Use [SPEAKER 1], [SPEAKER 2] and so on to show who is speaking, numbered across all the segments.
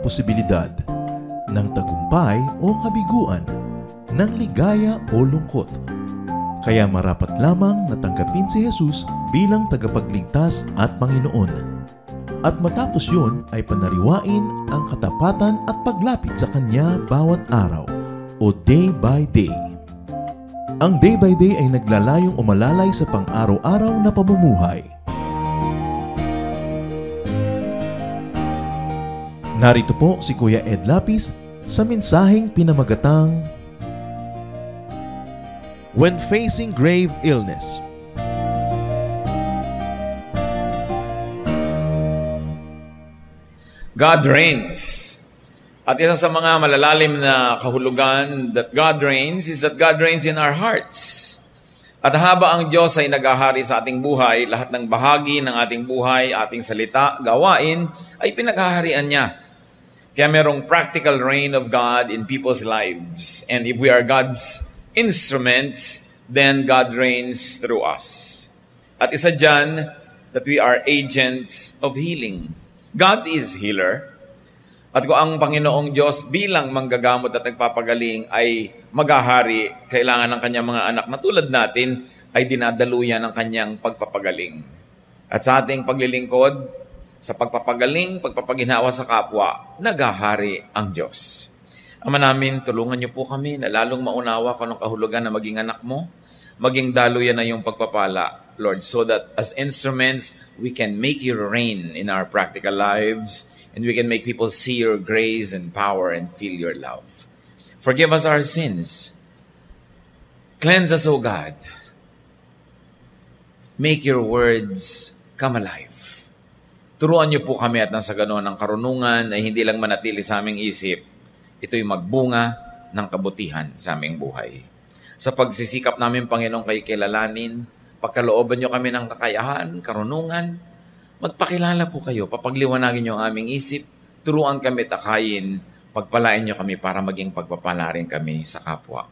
[SPEAKER 1] posibilidad ng tagumpay o kabiguan, ng ligaya o lungkot. Kaya marapat lamang na tanggapin si Jesus bilang tagapagligtas at Panginoon. At matapos yun ay panariwain ang katapatan at paglapit sa Kanya bawat araw o day by day. Ang day by day ay naglalayong umalalay sa pang-araw-araw na pamumuhay. Narito po si Kuya Ed Lapis sa mensaheng pinamagatang When Facing Grave Illness.
[SPEAKER 2] God reigns. At isa sa mga malalalim na kahulugan that God reigns is that God reigns in our hearts. At haba ang Diyos ay naghahari sa ating buhay, lahat ng bahagi ng ating buhay, ating salita, gawain, ay pinaghaharian niya. Kaya merong practical reign of God in people's lives. And if we are God's instruments, then God reigns through us. At isa dyan, that we are agents of healing. God is healer. At kung ang Panginoong Diyos bilang manggagamot at nagpapagaling ay maghahari, kailangan ng kanyang mga anak na tulad natin ay dinadaluyan ng kanyang pagpapagaling. At sa ating paglilingkod, sa pagpapagaling, pagpapaginhawa sa kapwa, naghahari ang Diyos. Ama namin, tulungan niyo po kami na lalong maunawa kung anong kahulugan na maging anak mo, maging daluyan na yung pagpapala, Lord, so that as instruments, we can make you reign in our practical lives, and we can make people see your grace and power and feel your love. Forgive us our sins. Cleanse us, O God. Make your words come alive. Turuan niyo po kami at nasa ganoon ang karunungan ay hindi lang manatili sa aming isip, ito'y magbunga ng kabutihan sa aming buhay. Sa pagsisikap namin, Panginoon, kayo kilalanin, pagkalooban niyo kami ng kakayahan, karunungan, magpakilala po kayo, papagliwanagin niyo ang aming isip, turuan kami takayin, pagpalain niyo kami para maging pagpapala rin kami sa kapwa.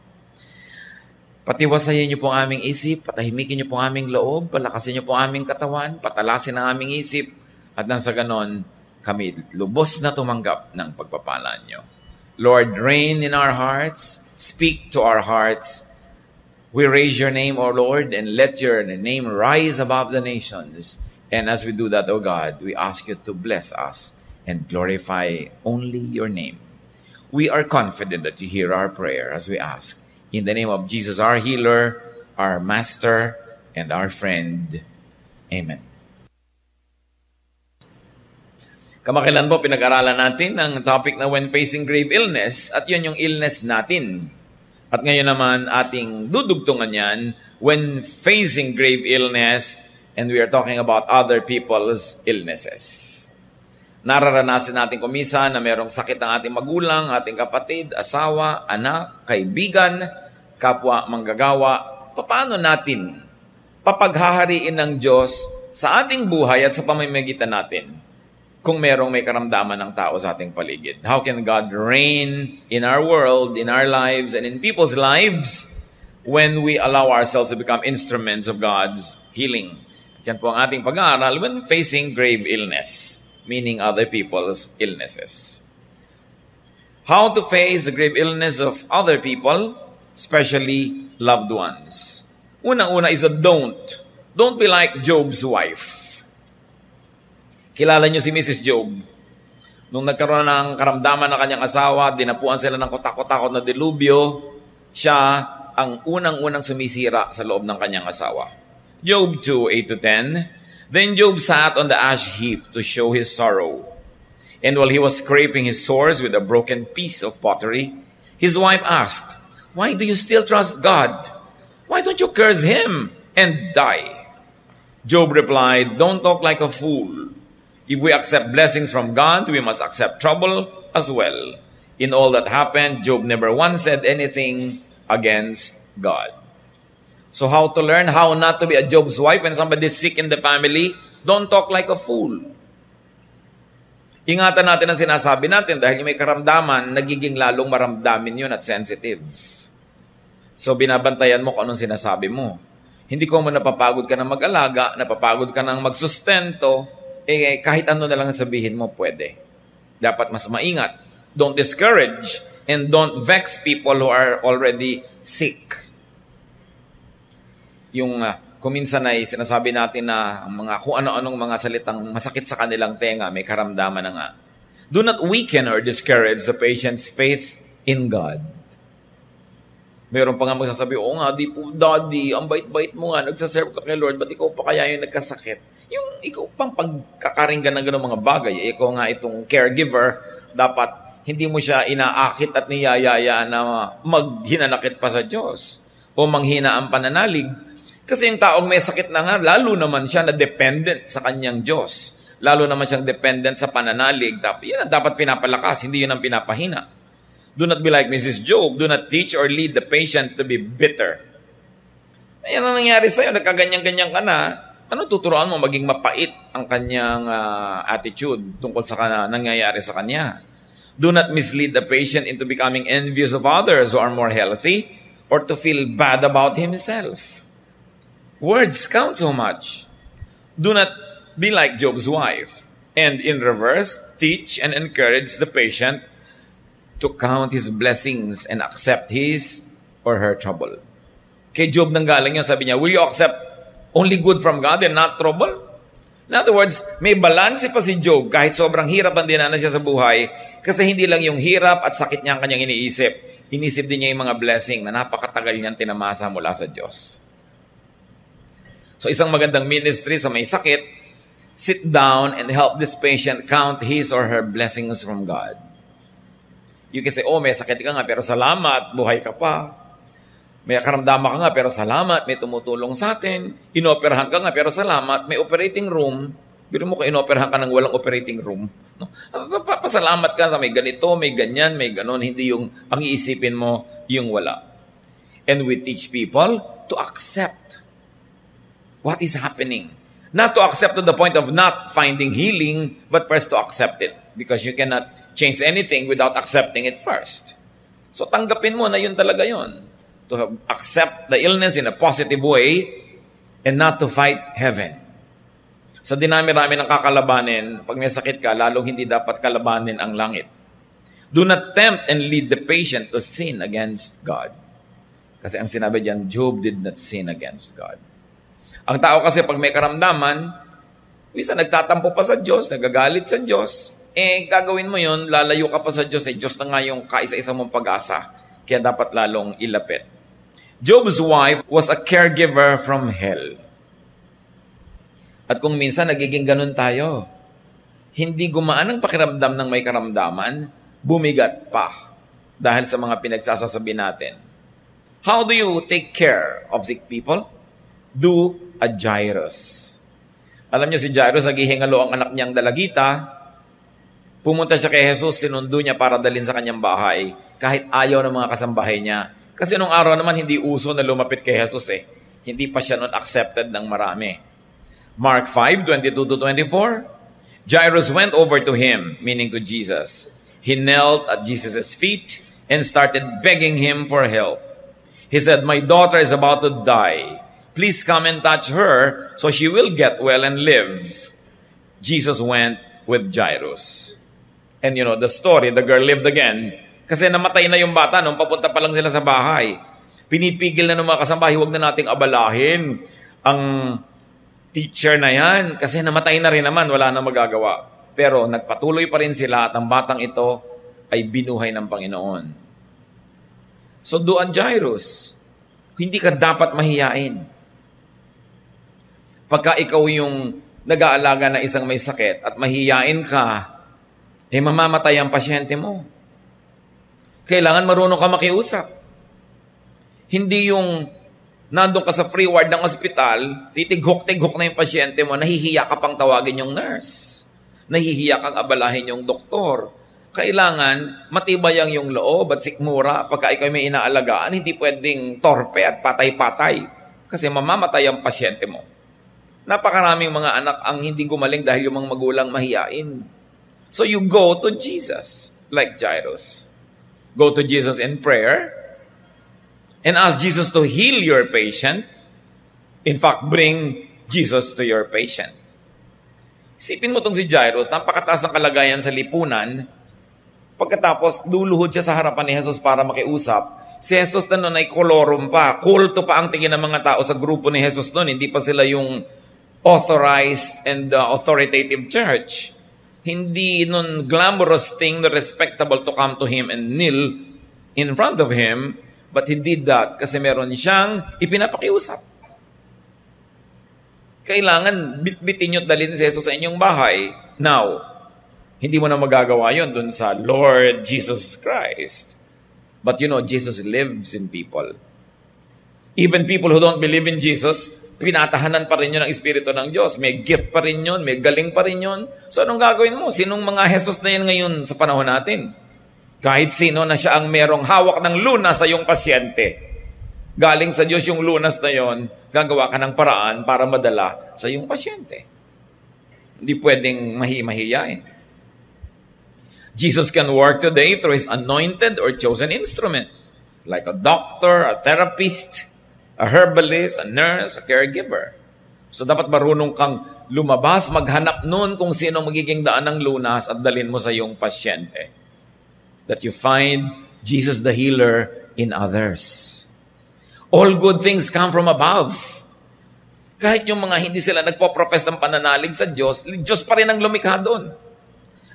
[SPEAKER 2] Patiwasayin niyo po ang aming isip, patahimikin niyo po ang aming loob, palakasin niyo po ang aming katawan, patalasin ang aming isip, at nang sa ganon, kami lubos na tumanggap ng pagpapala niyo. Lord, reign in our hearts, speak to our hearts. We raise your name, O Lord, and let your name rise above the nations. And as we do that, O God, we ask you to bless us and glorify only your name. We are confident that you hear our prayer as we ask. In the name of Jesus, our healer, our master, and our friend. Amen. Kamakailan po pinag-aralan natin ang topic na when facing grave illness at yun yung illness natin. At ngayon naman ating dudugtungan yan when facing grave illness and we are talking about other people's illnesses. Nararanasan natin kumisa na merong sakit ang ating magulang, ating kapatid, asawa, anak, kaibigan, kapwa, manggagawa. Paano natin papaghahariin ng Diyos sa ating buhay at sa pamamagitan natin? Kung merong may karamdaman ng tao sa ating paligid. How can God reign in our world, in our lives, and in people's lives when we allow ourselves to become instruments of God's healing? Yan po ang ating pag-aaral when facing grave illness, meaning other people's illnesses. How to face the grave illness of other people, especially loved ones. Unang-una is a don't. Don't be like Job's wife. Kilala niyo si Mrs. Job. Nung nagkaroon ng karamdaman ng kanyang asawa, dinapuan sila ng kotak-kotakot na delubyo, siya ang unang-unang sumisira sa loob ng kanyang asawa. Job 2:8-10. Then Job sat on the ash heap to show his sorrow. And while he was scraping his sores with a broken piece of pottery, his wife asked, "Why do you still trust God? Why don't you curse him and die?" Job replied, "Don't talk like a fool. If we accept blessings from God, we must accept trouble as well." In all that happened, Job never once said anything against God. So how to learn how not to be a Job's wife when somebody is sick in the family? Don't talk like a fool. Ingatan natin ang sinasabi natin dahil yung may karamdaman, nagiging lalong maramdamin yun at sensitive. So binabantayan mo kung anong sinasabi mo. Hindi ko mo napapagod ka ng mag-alaga, napapagod ka ng magsustento, kahit ano na lang sabihin mo, pwede. Dapat mas maingat. Don't discourage and don't vex people who are already sick. Yung kuminsan ay sinasabi natin na kung ano-anong mga salitang masakit sa kanilang tenga, may karamdaman na nga. Do not weaken or discourage the patient's faith in God. Meron pa nga magsasabi, oo nga, Daddy, ang bait-bait mo nga, nagsaserve ka kay Lord, ba't ikaw pa kaya yung nagkasakit? Yung ikaw pang pagkakaringgan ng gano'ng mga bagay, ikaw nga itong caregiver, dapat hindi mo siya inaakit at niyayaya na maghinanakit pa sa Diyos o manghina ang pananalig. Kasi yung taong may sakit na nga, lalo naman siya na dependent sa kanyang Diyos. Lalo naman siyang dependent sa pananalig. Yan ang dapat pinapalakas, hindi yun ang pinapahina. Do not be like Mrs. Job. Do not teach or lead the patient to be bitter. Ayan ang nangyari sa'yo. Nagkaganyan-ganyan ka na. Ano tuturuan mo? Maging mapait ang kanyang attitude tungkol sa nangyayari sa kanya. Do not mislead the patient into becoming envious of others who are more healthy or to feel bad about himself. Words count so much. Do not be like Job's wife. And in reverse, teach and encourage the patient to count his blessings and accept his or her trouble. Kay Job nang galing yun, sabi niya, will you accept only good from God and not trouble? In other words, may balanse pa si Job kahit sobrang hirap ang dinanas siya sa buhay kasi hindi lang yung hirap at sakit niya ang kanyang iniisip. Inisip din niya yung mga blessing na napakatagal niyang tinamasa mula sa Diyos. So isang magandang ministry sa may sakit, sit down and help this patient count his or her blessings from God. You can say, oh, may sakit ka nga, pero salamat, buhay ka pa. May karamdaman ka nga, pero salamat, may tumutulong sa atin. Inoperahan ka nga, pero salamat, may operating room. Biro mo ka, inoperahan ka ng walang operating room. No? Pasalamat ka sa may ganito, may ganyan, may ganon. Hindi yung, ang iisipin mo, yung wala. And we teach people to accept what is happening. Not to accept to the point of not finding healing, but first to accept it. Because you cannot change anything without accepting it first. So tanggapin mo na yun talaga yun. To accept the illness in a positive way and not to fight heaven. Sa dinami-rami ng kakalabanin, pag may sakit ka, lalong hindi dapat kalabanin ang langit. Do not tempt and lead the patient to sin against God. Kasi ang sinabi diyan, Job did not sin against God. Ang tao kasi pag may karamdaman, minsan nagtatampo pa sa Diyos, nagagalit sa Diyos, gagawin mo yun, lalayo ka pa sa Diyos. Diyos na nga yung kaisa-isa mong pag-asa. Kaya dapat lalong ilapit. Job's wife was a caregiver from hell. At kung minsan nagiging ganun tayo, hindi gumaan ang pakiramdam ng may karamdaman, bumigat pa dahil sa mga pinagsasasabi natin. How do you take care of sick people? Do a Jairus. Alam niyo si Jairus, naghihingalo ang anak niyang dalagita. Pumunta siya kay Jesus, sinundo niya para dalhin sa kanyang bahay, kahit ayaw ng mga kasambahay niya. Kasi nung araw naman, hindi uso na lumapit kay Jesus Hindi pa siya nun accepted ng marami. Mark 5:22-24, Jairus went over to him, meaning to Jesus. He knelt at Jesus' feet and started begging him for help. He said, my daughter is about to die. Please come and touch her so she will get well and live. Jesus went with Jairus. And you know, the story, the girl lived again. Kasi namatay na yung bata nung papunta pa lang sila sa bahay. Pinipigil na ng mga kasambahay, huwag na nating abalahin ang teacher na yan. Kasi namatay na rin naman, wala na magagawa. Pero nagpatuloy pa rin sila at ang batang ito ay binuhay ng Panginoon. So do ang Jairus. Hindi ka dapat mahiyain. Pagka ikaw yung nag-aalaga na isang may sakit at mahiyain ka, mamamatay ang pasyente mo. Kailangan marunong ka makiusap. Hindi yung nandun ka sa free ward ng ospital, titighok-tighok na yung pasyente mo, nahihiya ka pang tawagin yung nurse. Nahihiya kang abalahin yung doktor. Kailangan matibay ang yung loob at sikmura. Pagka ikaw may inaalagaan, hindi pwedeng torpe at patay-patay. Kasi mamamatay ang pasyente mo. Napakaraming mga anak ang hindi gumaling dahil yung mga magulang mahiyain. So you go to Jesus, like Jairus. Go to Jesus in prayer and ask Jesus to heal your patient. In fact, bring Jesus to your patient. Isipin mo tong si Jairus, napakataas ang kalagayan sa lipunan. Pagkatapos, luluhod siya sa harapan ni Jesus para makiusap. Si Jesus na noon ay kolorum pa. Kulto pa ang tingin ng mga tao sa grupo ni Jesus noon. Hindi pa sila yung authorized and authoritative church. Hindi nun glamorous thing, respectable to come to Him and kneel in front of Him. But He did that kasi meron siyang ipinapakiusap. Kailangan bitbitin nyo at dalhin si Jesus sa inyong bahay. Now, hindi mo na magagawa yon dun sa Lord Jesus Christ. But you know, Jesus lives in people. Even people who don't believe in Jesus, pinatahanan pa rin yun ng Espiritu ng Diyos. May gift pa rin yun, may galing pa rin yun. So anong gagawin mo? Sinong mga Jesus na yan ngayon sa panahon natin? Kahit sino na siya ang merong hawak ng lunas sa iyong pasyente. Galing sa Diyos yung lunas na yon, gagawa ka ng paraan para madala sa iyong pasyente. Hindi pwedeng mahihiyain. Jesus can work today through His anointed or chosen instrument, like a doctor, a therapist, a herbalist, a nurse, a caregiver. So dapat marunong kang lumabas, maghanap nun kung sino magiging daan ng lunas at dalhin mo sa iyong pasyente. That you find Jesus the healer in others. All good things come from above. Kahit yung mga hindi sila nagpo-profess ng pananalig sa Diyos, Diyos pa rin ang lumikha doon.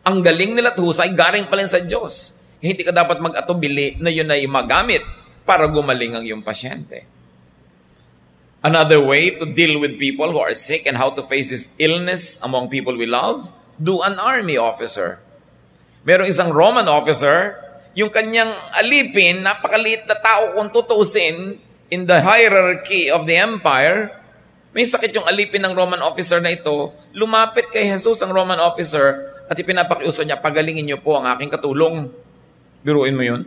[SPEAKER 2] Ang galing nila at husay, galing pa rin sa Diyos. Hindi ka dapat mag-atubili na yun ay magamit para gumaling ang iyong pasyente. Another way to deal with people who are sick and how to face this illness among people we love, do an army officer. Merong isang Roman officer, yung kanyang alipin, napakaliit na tao kung tutusin in the hierarchy of the empire. May sakit yung alipin ng Roman officer na ito, lumapit kay Jesus ang Roman officer at ipinapakiuso niya, pagalingin niyo po ang aking katulong. Biruin mo yun.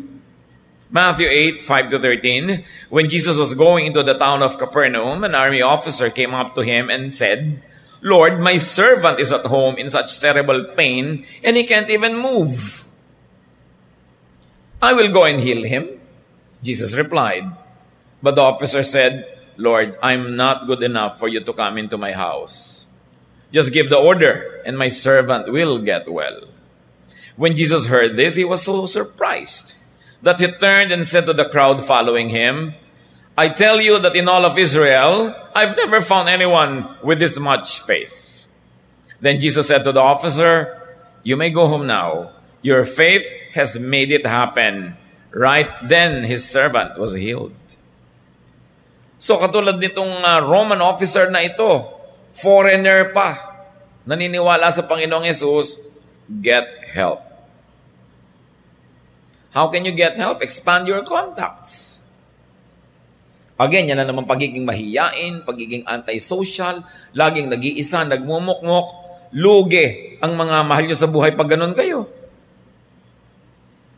[SPEAKER 2] Matthew 8:5-13, when Jesus was going into the town of Capernaum, an army officer came up to him and said, Lord, my servant is at home in such terrible pain and he can't even move. I will go and heal him. Jesus replied. But the officer said, Lord, I'm not good enough for you to come into my house. Just give the order, and my servant will get well. When Jesus heard this, he was so surprised that he turned and said to the crowd following him, I tell you that in all of Israel, I've never found anyone with this much faith. Then Jesus said to the officer, you may go home now. Your faith has made it happen. Right then, his servant was healed. So katulad nitong Roman officer na ito, foreigner pa, naniniwala sa Panginoong Jesus, get help. How can you get help? Expand your contacts. Again, yan na naman pagiging mahiyain, pagiging antisocial, laging nag-iisa, nagmumukmok, lugi ang mga mahal nyo sa buhay pag ganun kayo.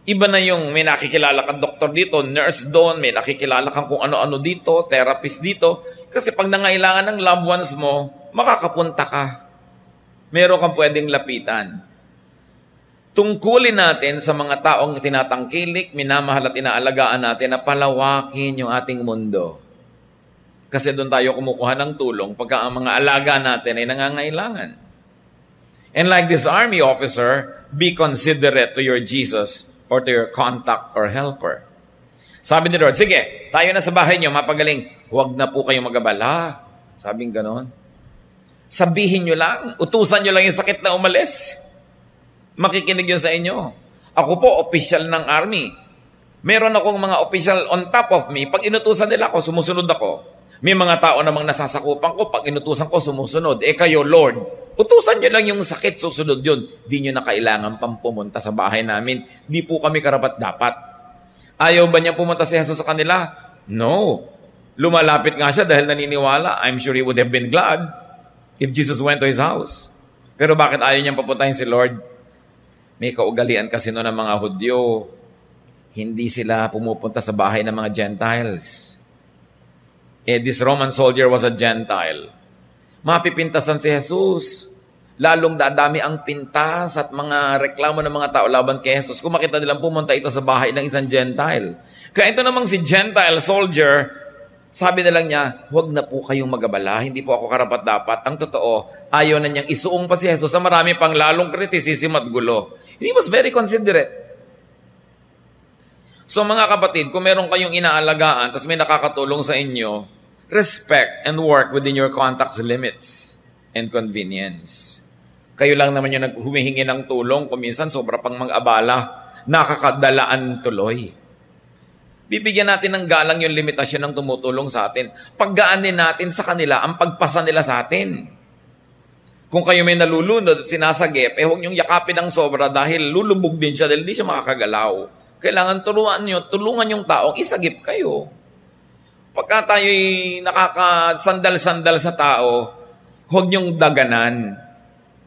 [SPEAKER 2] Iba na yung may nakikilala kang doktor dito, nurse doon, may nakikilala kang kung ano-ano dito, therapist dito. Kasi pag nangailangan ng loved ones mo, makakapunta ka. Meron kang pwedeng lapitan. Tungkulin natin sa mga taong tinatangkilik, minamahal at inaalagaan natin na palawakin yung ating mundo. Kasi doon tayo kumukuha ng tulong pagka ang mga alaga natin ay nangangailangan. And like this army officer, be considerate to your Jesus or to your contact or helper. Sabi ni Lord, sige, tayo na sa bahay niyo, mapagaling. Huwag na po kayong magabala. Sabing ganon. Sabihin nyo lang, utusan nyo lang yung sakit na umalis. Makikinig yun sa inyo. Ako po, official ng army. Meron akong mga official on top of me. Pag inutusan nila ako, sumusunod ako. May mga tao namang nasasakupan ko, pag inutusan ko, sumusunod. Kayo, Lord, utusan nyo lang yung sakit, susunod yun. Di nyo na kailangan pang pumunta sa bahay namin. Di po kami karapat-dapat. Ayaw ba niya pumunta si Jesus sa kanila? No. Lumalapit nga siya dahil naniniwala. I'm sure he would have been glad if Jesus went to his house. Pero bakit ayaw niyang papuntahin si Lord? May kaugalian kasi noon ng mga Hudyo. Hindi sila pumupunta sa bahay ng mga Gentiles. This Roman soldier was a Gentile. Mapipintasan si Jesus. Lalong dadami ang pintas at mga reklamo ng mga tao laban kay Jesus kung makita nilang pumunta ito sa bahay ng isang Gentile. Kaya ito namang si Gentile soldier, Sabi na lang niya, huwag na po kayong magabala, hindi po ako karapat-dapat. Ang totoo, ayaw na niyang isuong pa si Jesus sa marami pang lalong kritisism at gulo. He was very considerate. So mga kapatid, kung meron kayong inaalagaan, tapos may nakakatulong sa inyo, respect and work within your contact's limits and convenience. Kayo lang naman yung humihingi ng tulong, kung minsan sobra pang mag-abala, nakakadalaan tuloy. Bibigyan natin ng galang yung limitasyon ng tumutulong sa atin. Paggaanin natin sa kanila ang pagpasa nila sa atin. Kung kayo may nalulunod at sinasagip, huwag niyong yakapin ng sobra dahil lulubog din siya dahil hindi siya makakagalaw. Kailangan tulungan yung taong isagip kayo. Pagka tayo'y nakakasandal-sandal sa tao, huwag niyong daganan.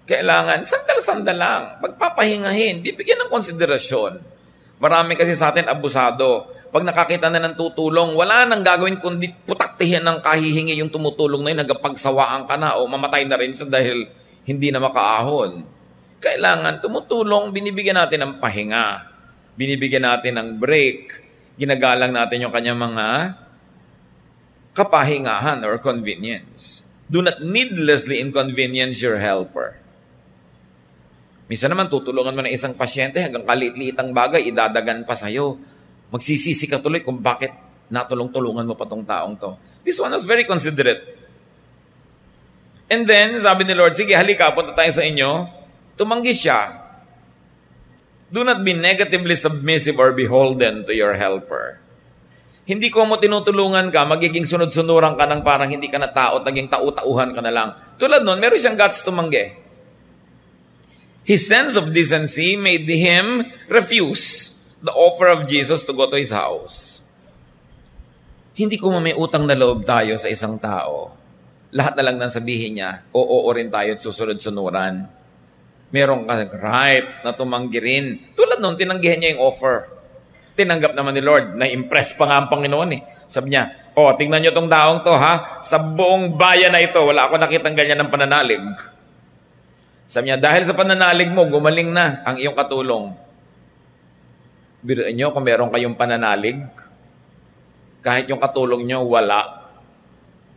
[SPEAKER 2] Kailangan sandal-sandal lang. Pagpapahingahin, bibigyan ng konsiderasyon. Marami kasi sa atin abusado. Pag nakakita na ng tutulong, wala nang gagawin kundi putaktihin ng kahihingi yung tumutulong na yun, nagapagsawaan ka na o mamatay na rin siya dahil hindi na makaahon. Kailangan tumutulong, binibigyan natin ng pahinga. Binibigyan natin ng break. Ginagalang natin yung kanyang mga kapahingahan or convenience. Do not needlessly inconvenience your helper. Minsan naman tutulungan mo ng isang pasyente hanggang kaliit-liit ang bagay, idadagan pa sa'yo. Magsisisi ka tuloy kung bakit natulong-tulungan mo pa tong taong to. This one was very considerate. And then, sabi ni Lord, sige, halika, punta tayo sa inyo. Tumanggi siya. Do not be negatively submissive or beholden to your helper. Hindi ko mo tinutulungan ka, magiging sunod-sunuran ka ng parang hindi ka na tao, naging tau-tauhan ka na lang. Tulad nun, meron siyang guts tumanggi. His sense of decency made him refuse the offer of Jesus to go to his house. Hindi ko may utang na loob tayo sa isang tao. Lahat na lang nang sabihin niya, oo rin tayo at susunod-sunuran. Merong right na tumanggi rin. Tulad nun, tinanggihan niya yung offer. Tinanggap naman ni Lord, na-impress pa nga ang Panginoon eh. Sabi niya, tingnan niyo tong taong to ha, sa buong bayan na ito, wala ako nakitang ganyan ng pananalig. Sabi niya, dahil sa pananalig mo, gumaling na ang iyong katulong. Biruin niyo kung meron kayong pananalig, kahit yung katulong niyo, wala.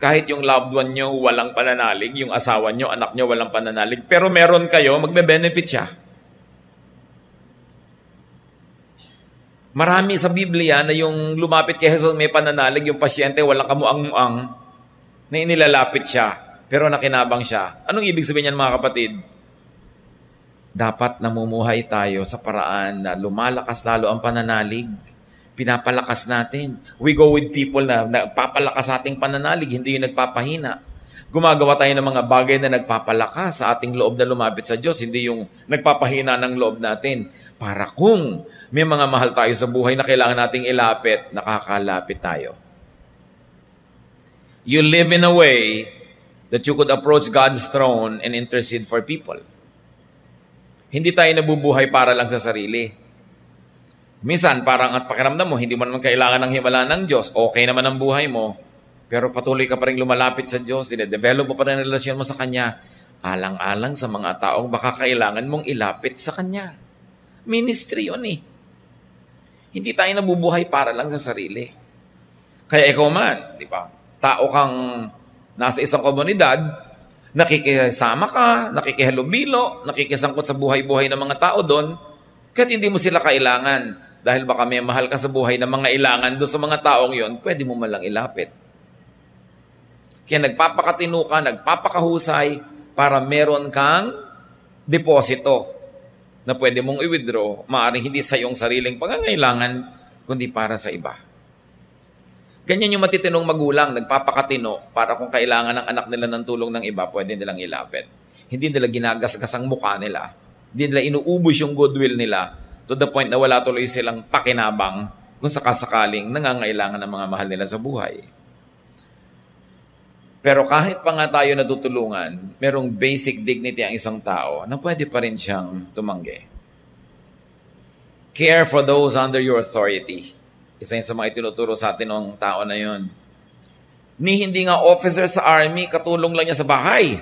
[SPEAKER 2] Kahit yung loved one niyo, walang pananalig, yung asawa niyo, anak niyo, walang pananalig, pero meron kayo, magbe-benefit siya. Marami sa Biblia na yung lumapit kay Jesus may pananalig, yung pasyente walang kamuang-muang na inilalapit siya, pero nakinabang siya. Anong ibig sabihin niyan mga kapatid? Dapat namumuhay tayo sa paraan na lumalakas lalo ang pananalig. Pinapalakas natin. We go with people na nagpapalakas sa ating pananalig, hindi yung nagpapahina. Gumagawa tayo ng mga bagay na nagpapalakas sa ating loob na lumapit sa Diyos, hindi yung nagpapahina ng loob natin. Para kung may mga mahal tayo sa buhay na kailangan nating ilapit, nakakalapit tayo. You live in a way that you could approach God's throne and intercede for people. Hindi tayo nabubuhay para lang sa sarili. Minsan, parang at pakiramdam mo, hindi mo naman kailangan ng himala ng Diyos. Okay naman ang buhay mo, pero patuloy ka pa rin lumalapit sa Diyos, dinedevelop mo pa rin ang relasyon mo sa Kanya, alang-alang sa mga taong baka kailangan mong ilapit sa Kanya. Ministry yun eh. Hindi tayo nabubuhay para lang sa sarili. Kaya ikaw man, di ba? Tao kang nasa isang komunidad, nakikisama ka, nakikihalubilo, nakikisangkot sa buhay-buhay ng mga tao doon, kahit hindi mo sila kailangan. Dahil baka may mahal ka sa buhay ng mga ilangan doon sa mga taong yon, pwede mo malang ilapit. Kaya nagpapakatino ka, nagpapakahusay para meron kang deposito na pwede mong i-withdraw, maaaring hindi sa iyong sariling pangangailangan, kundi para sa iba. Ganyan yung matitinong magulang, nagpapakatino para kung kailangan ng anak nila ng tulong ng iba, pwede nilang ilapit. Hindi nila ginagasgas ang mukha nila. Hindi nila inuubos yung goodwill nila to the point na wala tuloy silang pakinabang kung sakasakaling nangangailangan ng mga mahal nila sa buhay. Pero kahit pa nga tayo natutulungan, merong basic dignity ang isang tao na pwede pa rin siyang tumanggi. Care for those under your authority. Isa yun sa mga itinuturo sa atin ng tao na yun. Hindi nga officer sa army, katulong lang niya sa bahay.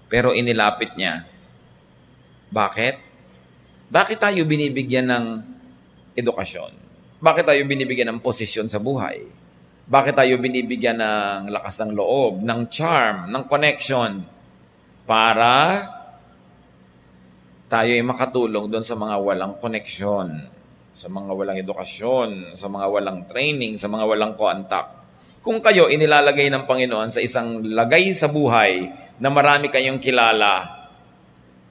[SPEAKER 2] Pero inilapit niya. Bakit? Bakit tayo binibigyan ng edukasyon? Bakit tayo binibigyan ng posisyon sa buhay? Bakit tayo binibigyan ng lakas ng loob, ng charm, ng connection? Para tayo ay makatulong doon sa mga walang koneksyon, sa mga walang edukasyon, sa mga walang training, sa mga walang contact. Kung kayo inilalagay ng Panginoon sa isang lagay sa buhay na marami kayong kilala,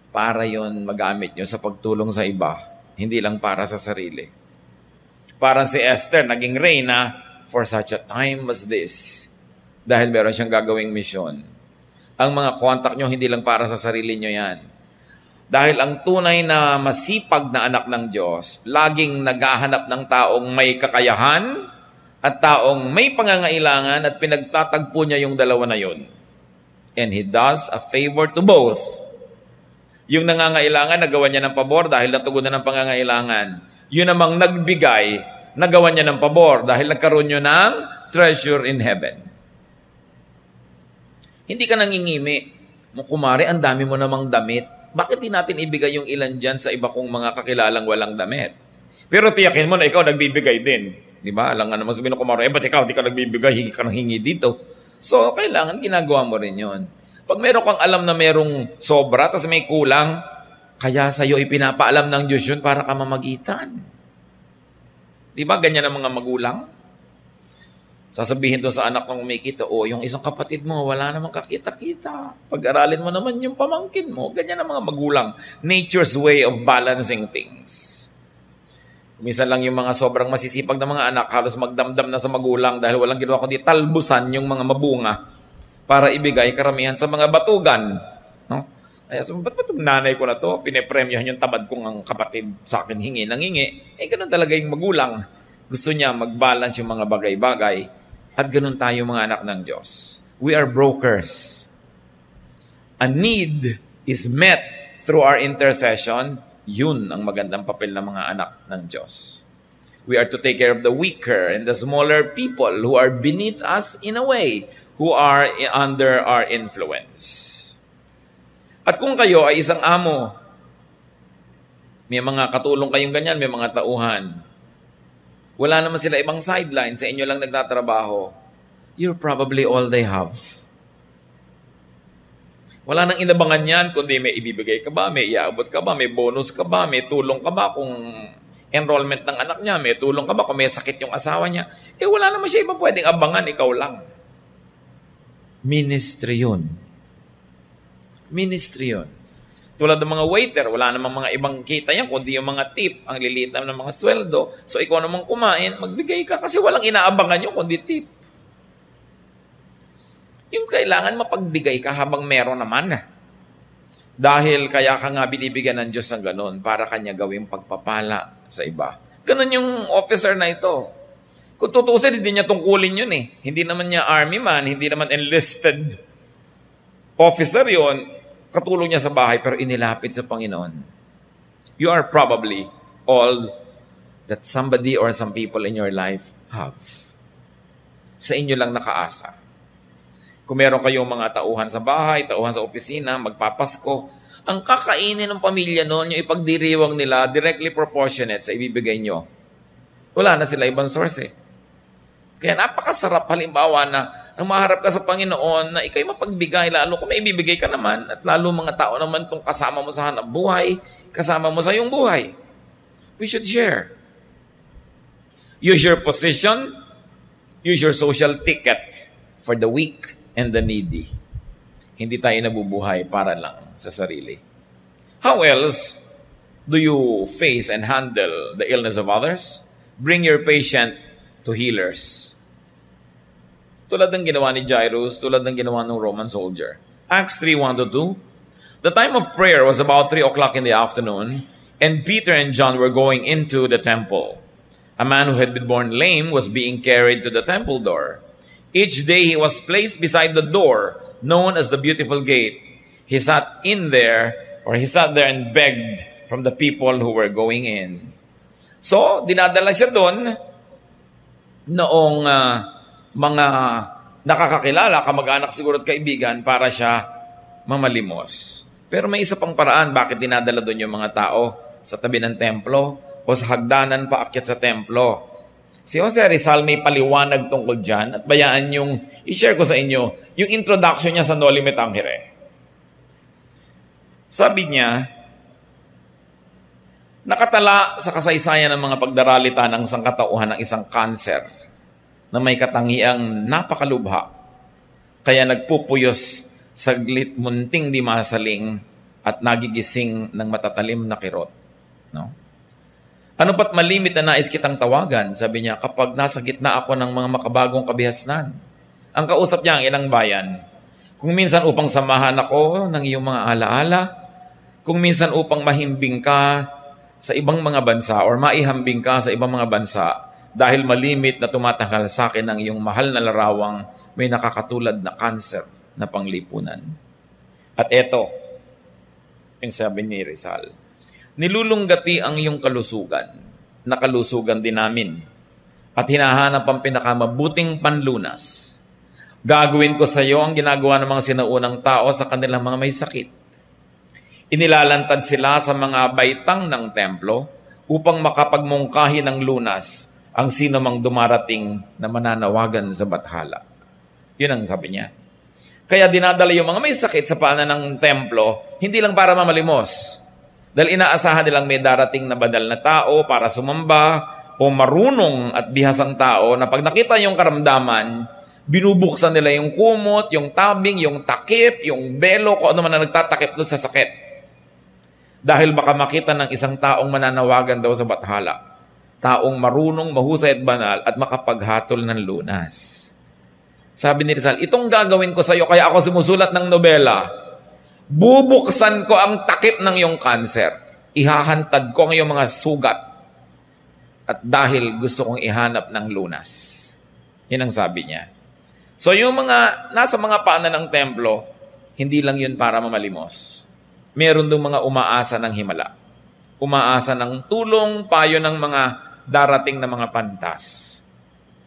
[SPEAKER 2] para yon magamit nyo sa pagtulong sa iba, hindi lang para sa sarili. Parang si Esther, naging reyna for such a time as this. Dahil meron siyang gagawing misyon. Ang mga contact nyo, hindi lang para sa sarili nyo yan. Dahil ang tunay na masipag na anak ng Diyos, laging naghahanap ng taong may kakayahan at taong may pangangailangan at pinagtatagpo niya yung dalawa na yun. And He does a favor to both. Yung nangangailangan, nagawa niya ng pabor dahil natugunan ng pangangailangan. Yun namang nagbigay, nagawa niya ng pabor dahil nagkaroon niyo ng treasure in heaven. Hindi ka nangingimi. Kumari, ang dami mo namang damit. Bakit di natin ibigay yung ilan dyan sa iba kong mga kakilalang walang damit? Pero tiyakin mo na ikaw nagbibigay din. Di ba? Alam nga naman sabihin ng kumari, ba't ikaw di ka nagbibigay, hingi ka ng hingi dito. So, kailangan ginagawa mo rin yun. Pag meron kang alam na merong sobra, tapos may kulang, kaya sa'yo ipinapaalam ng Diyos yun para ka mamagitan. Di ba ganyan ang mga magulang? Sasabihin doon sa anak ng umikita, yung isang kapatid mo, wala namang kakita-kita. Pag-aralin mo naman yung pamangkin mo. Ganyan ang mga magulang. Nature's way of balancing things. Minsan lang yung mga sobrang masisipag na mga anak, halos magdamdam na sa magulang dahil walang ginawa kundi talbusan yung mga mabunga para ibigay karamihan sa mga batugan. No? Kaya ba't itong nanay ko na to, pinepremyohan yung tamad kong ang kapatid sa akin hingi ng hingi. Ganun talaga yung magulang. Gusto niya mag-balance yung mga bagay-bagay. At ganun tayo mga anak ng Diyos. We are brokers. A need is met through our intercession. Yun ang magandang papel ng mga anak ng Diyos. We are to take care of the weaker and the smaller people who are beneath us in a way, who are under our influence. At kung kayo ay isang amo, may mga katulong kayong ganyan, may mga tauhan, wala naman sila ibang sideline, sa inyo lang nagtatrabaho, you're probably all they have. Wala nang inabangan yan, kundi may ibibigay ka ba, may iaabot ka ba, may bonus ka ba, may tulong ka ba kung enrollment ng anak niya, may tulong ka ba kung may sakit yung asawa niya. Wala naman siya ibang pwedeng abangan, ikaw lang. Ministry yun. Ministry yun. Tulad ng mga waiter, wala namang mga ibang kita yan, kundi yung mga tip, ang liliit ng mga sweldo. So ikaw namang kumain, magbigay ka kasi walang inaabangan yun, kundi tip. Yung kailangan mapagbigay ka habang meron naman. Dahil kaya ka nga binibigyan ng Diyos ng ganun para kanya gawing pagpapala sa iba. Ganun yung officer na ito. Kung tutusin, hindi niya tungkulin yun eh. Hindi naman niya army man, hindi naman enlisted officer yun. Katulong niya sa bahay pero inilapit sa Panginoon. You are probably all that somebody or some people in your life have. Sa inyo lang nakaasa. Kung meron kayong mga tauhan sa bahay, tauhan sa opisina, magpapasko, ang kakainin ng pamilya noon, yung ipagdiriwang nila, directly proportionate sa ibibigay nyo. Wala na sila ibang source eh. Kaya napakasarap halimbawa na nang maharap ka sa Panginoon na ikay mapagbigay, lalo kung may ibibigay ka naman, at lalo mga tao naman itong kasama mo sa hanap buhay, kasama mo sa iyong buhay. We should share. Use your position, use your social ticket for the weak and the needy. Hindi tayo nabubuhay para lang sa sarili. How else do you face and handle the illness of others? Bring your patient to healers. Tulad ng ginawa ni Jairus, tulad ng ginawa ng Roman soldier. Acts 3:1-2. The time of prayer was about 3 o'clock in the afternoon, and Peter and John were going into the temple. A man who had been born lame was being carried to the temple door. Each day he was placed beside the door, known as the Beautiful Gate. He sat there and begged from the people who were going in. So, dinadala siya doon noong mga nakakakilala, kamag-anak siguro at kaibigan para siya mamalimos. Pero may isa pang paraan bakit dinadala doon yung mga tao sa tabi ng templo o sa hagdanan paakyat sa templo. Si Jose Rizal may paliwanag tungkol dyan at bayaan yung i-share ko sa inyo yung introduction niya sa Noli Me Tangere. Sabi niya, nakatala sa kasaysayan ng mga pagdaralita ng sangkatauhan ng isang kanser na may katangiang napakalubha, kaya nagpupuyos saglit munting di masaling at nagigising ng matatalim na kirot. No? Ano pat malimit na nais kitang tawagan, sabi niya, kapag nasa gitna ako ng mga makabagong kabihasnan. Ang kausap niya ang ilang bayan. Kung minsan upang samahan ako ng iyong mga alaala, kung minsan upang mahimbing ka sa ibang mga bansa or maihambing ka sa ibang mga bansa dahil malimit na tumatanggal sa akin ang iyong mahal na larawang may nakakatulad na kanser na panglipunan. At eto, yung sabi ni Rizal, nilulunggati ang iyong kalusugan, na kalusugan din namin, at hinahanap ang pinakamabuting panlunas. Gagawin ko sa iyo ang ginagawa ng mga sinaunang tao sa kanilang mga may sakit. Inilalantad sila sa mga baitang ng templo upang makapagmungkahi ng lunas ang sino mang dumarating na mananawagan sa bathala. Yun ang sabi niya. Kaya dinadala yung mga may sakit sa paanan ng templo, hindi lang para mamalimos. Dahil inaasahan nilang may darating na banal na tao para sumamba o marunong at bihasang tao na pag nakita yung karamdaman, binubuksan nila yung kumot, yung tabing, yung takip, yung belo, kung ano man na nagtatakip doon sa sakit. Dahil baka makita ng isang taong mananawagan daw sa bathala. Taong marunong, mahusay at banal at makapaghatol ng lunas. Sabi ni Rizal, itong gagawin ko sa iyo, kaya ako sumusulat ng nobela. Bubuksan ko ang takip ng iyong kanser. Ihahantad ko ang iyong mga sugat. At dahil gusto kong ihanap ng lunas. Yan ang sabi niya. So yung mga nasa mga paanan ng templo, hindi lang yun para mamalimos. Meron dong mga umaasa ng himala. Umaasa ng tulong, payo ng mga darating na mga pantas.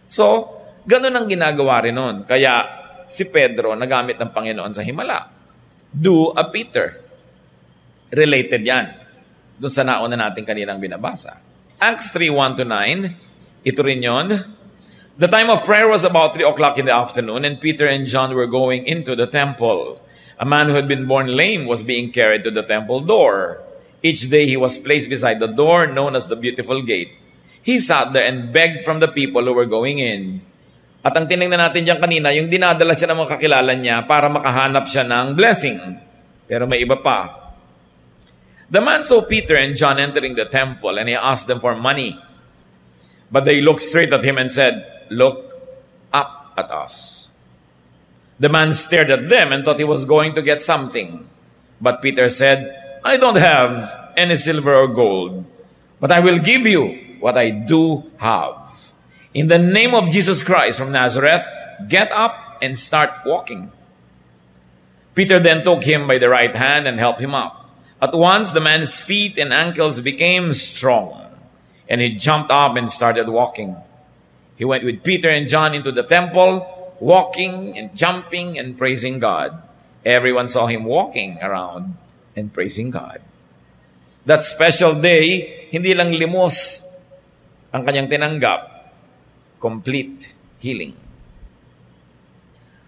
[SPEAKER 2] So, ganun ang ginagawa rin nun. Kaya si Pedro nagamit ng Panginoon sa himala. Do a Peter. Related yan. Doon sa nauna natin kaninang binabasa. Acts 3:1-9, ito rin yun. The time of prayer was about 3 o'clock in the afternoon and Peter and John were going into the temple. A man who had been born lame was being carried to the temple door. Each day he was placed beside the door known as the Beautiful Gate. He sat there and begged from the people who were going in. At ang tinignan natin diyan kanina, yung dinadala siya ng mga kakilala niya para makahanap siya ng blessing. Pero may iba pa. The man saw Peter and John entering the temple and he asked them for money. But they looked straight at him and said, "Look up at us." The man stared at them and thought he was going to get something. But Peter said, "I don't have any silver or gold, but I will give you what I do have. In the name of Jesus Christ from Nazareth, get up and start walking." Peter then took him by the right hand and helped him up. At once the man's feet and ankles became strong, and he jumped up and started walking. He went with Peter and John into the temple, walking and jumping and praising God. Everyone saw him walking around and praising God. That special day, hindi lang limos ang kanyang tinanggap, complete healing.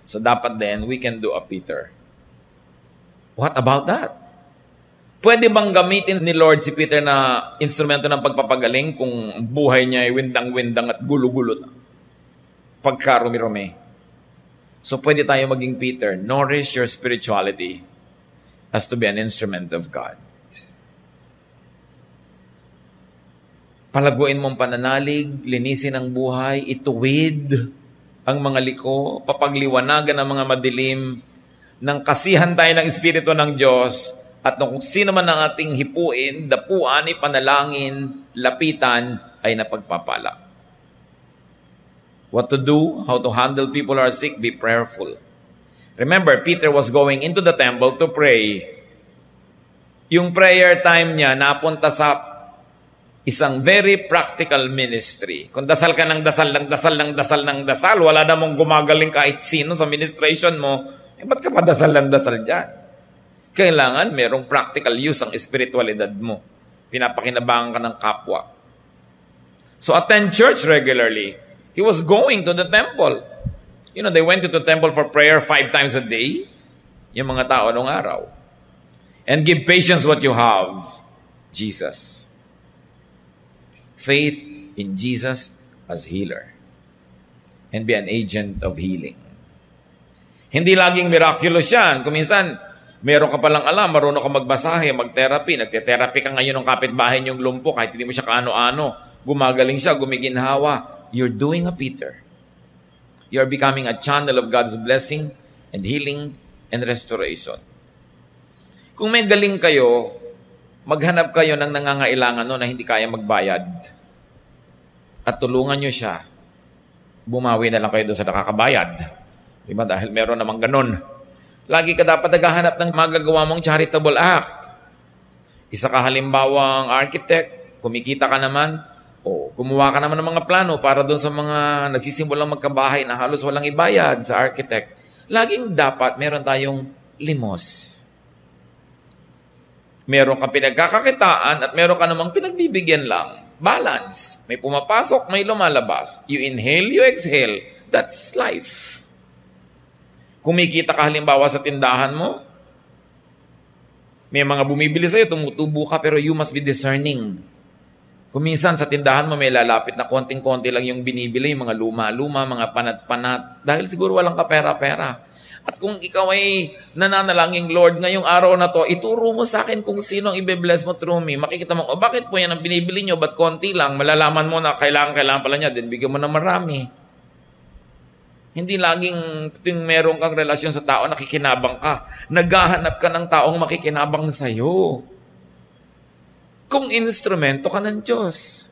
[SPEAKER 2] So dapat din, we can do a Peter. What about that? Pwede bang gamitin ni Lord si Peter na instrumento ng pagpapagaling kung buhay niya ay windang-windang at gulo-gulo na? Pagkarumi-rumi. So pwede tayo maging Peter. Nourish your spirituality as to be an instrument of God. Palaguin mong pananalig, linisin ang buhay, ituwid ang mga liko, papagliwanagan ang mga madilim, nang kasihan tayo ng Espiritu ng Diyos, at kung sino man ang ating hipuin, dapuan, ipanalangin, lapitan, ay napagpapala. What to do, how to handle people who are sick, be prayerful. Remember, Peter was going into the temple to pray. Yung prayer time niya, napunta sa isang very practical ministry. Kung dasal ka ng dasal, ng dasal, ng dasal, ng dasal, wala namang gumagaling kahit sino sa ministration mo, ba't ka pa dasal ng dasal dyan? Kailangan merong practical use ang espiritualidad mo. Pinapakinabangan ka ng kapwa. So attend church regularly. He was going to the temple. You know, they went to the temple for prayer 5 times a day. Yung mga tao noong araw. And give patience what you have. Jesus. Faith in Jesus as healer. And be an agent of healing. Hindi laging miraculous yan. Kung minsan, meron ka palang alam, marunong ka magbasahe, mag-therapy. Nagte-therapy ka ngayon ng kapitbahay niyong lumpo, kahit hindi mo siya kaano-ano. Gumagaling siya, gumiginhawa. You're doing a Peter. You're becoming a channel of God's blessing and healing and restoration. Kung may galing kayo, maghanap kayo ng nangangailangan no na hindi kaya magbayad. At tulungan nyo siya. Bumawi na lang kayo doon sa nakakabayad. Diba? Dahil meron namang ganun. Lagi ka dapat naghahanap ng magagawa mong charitable act. Isa ka halimbawang architect, kumikita ka naman, o gumawa ka naman ng mga plano para doon sa mga nagsisimulang magkabahay na halos walang ibayad sa architect. Laging dapat meron tayong limos. Meron ka pinagkakakitaan at meron ka namang pinagbibigyan lang. Balance. May pumapasok, may lumalabas. You inhale, you exhale. That's life. Kumikita ka halimbawa sa tindahan mo, may mga bumibili sa'yo, tumutubo ka, pero you must be discerning. Kung minsan sa tindahan mo may lalapit na konting-konti lang yung binibili, mga luma-luma, mga panat-panat, dahil siguro walang kapera-pera. At kung ikaw ay nananalangin, Lord, ngayong araw na to, ituro mo sa akin kung sino ang i-bless mo through me. Makikita mo, bakit po yan ang binibili nyo? Ba't konti lang? Malalaman mo na kailangan pala niya, then bigyan mo na marami. Hindi laging meron kang relasyon sa tao, nakikinabang ka. Naghahanap ka ng taong makikinabang sa'yo. Kung instrumento ka ng Diyos.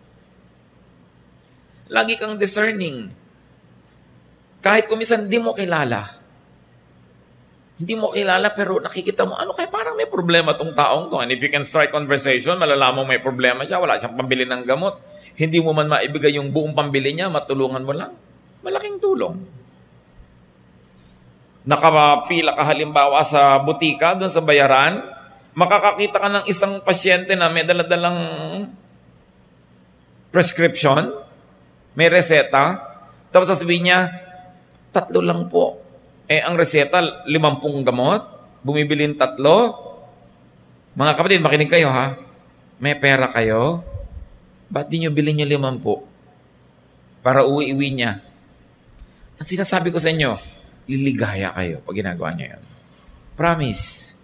[SPEAKER 2] Lagi kang discerning. Kahit kumisan di mo kilala. Hindi mo kilala pero nakikita mo, ano kaya parang may problema tong taong to. And if you can start conversation, malalaman mo may problema siya, wala siyang pambili ng gamot. Hindi mo man maibigay yung buong pambili niya, matulungan mo lang. Malaking tulong. Nakapila ka halimbawa sa butika, doon sa bayaran, makakakita ka ng isang pasyente na may daladalang prescription, may reseta, tapos sasabihin niya, 3 lang po. Ang reseta, 50 gamot, bumibili 3. Mga kapatid, makinig kayo ha. May pera kayo, ba't di nyo bilhin nyo 50? Para uwi-uwi niya. At sinasabi ko sa inyo, liligaya kayo pag ginagawa niyo yan. Promise.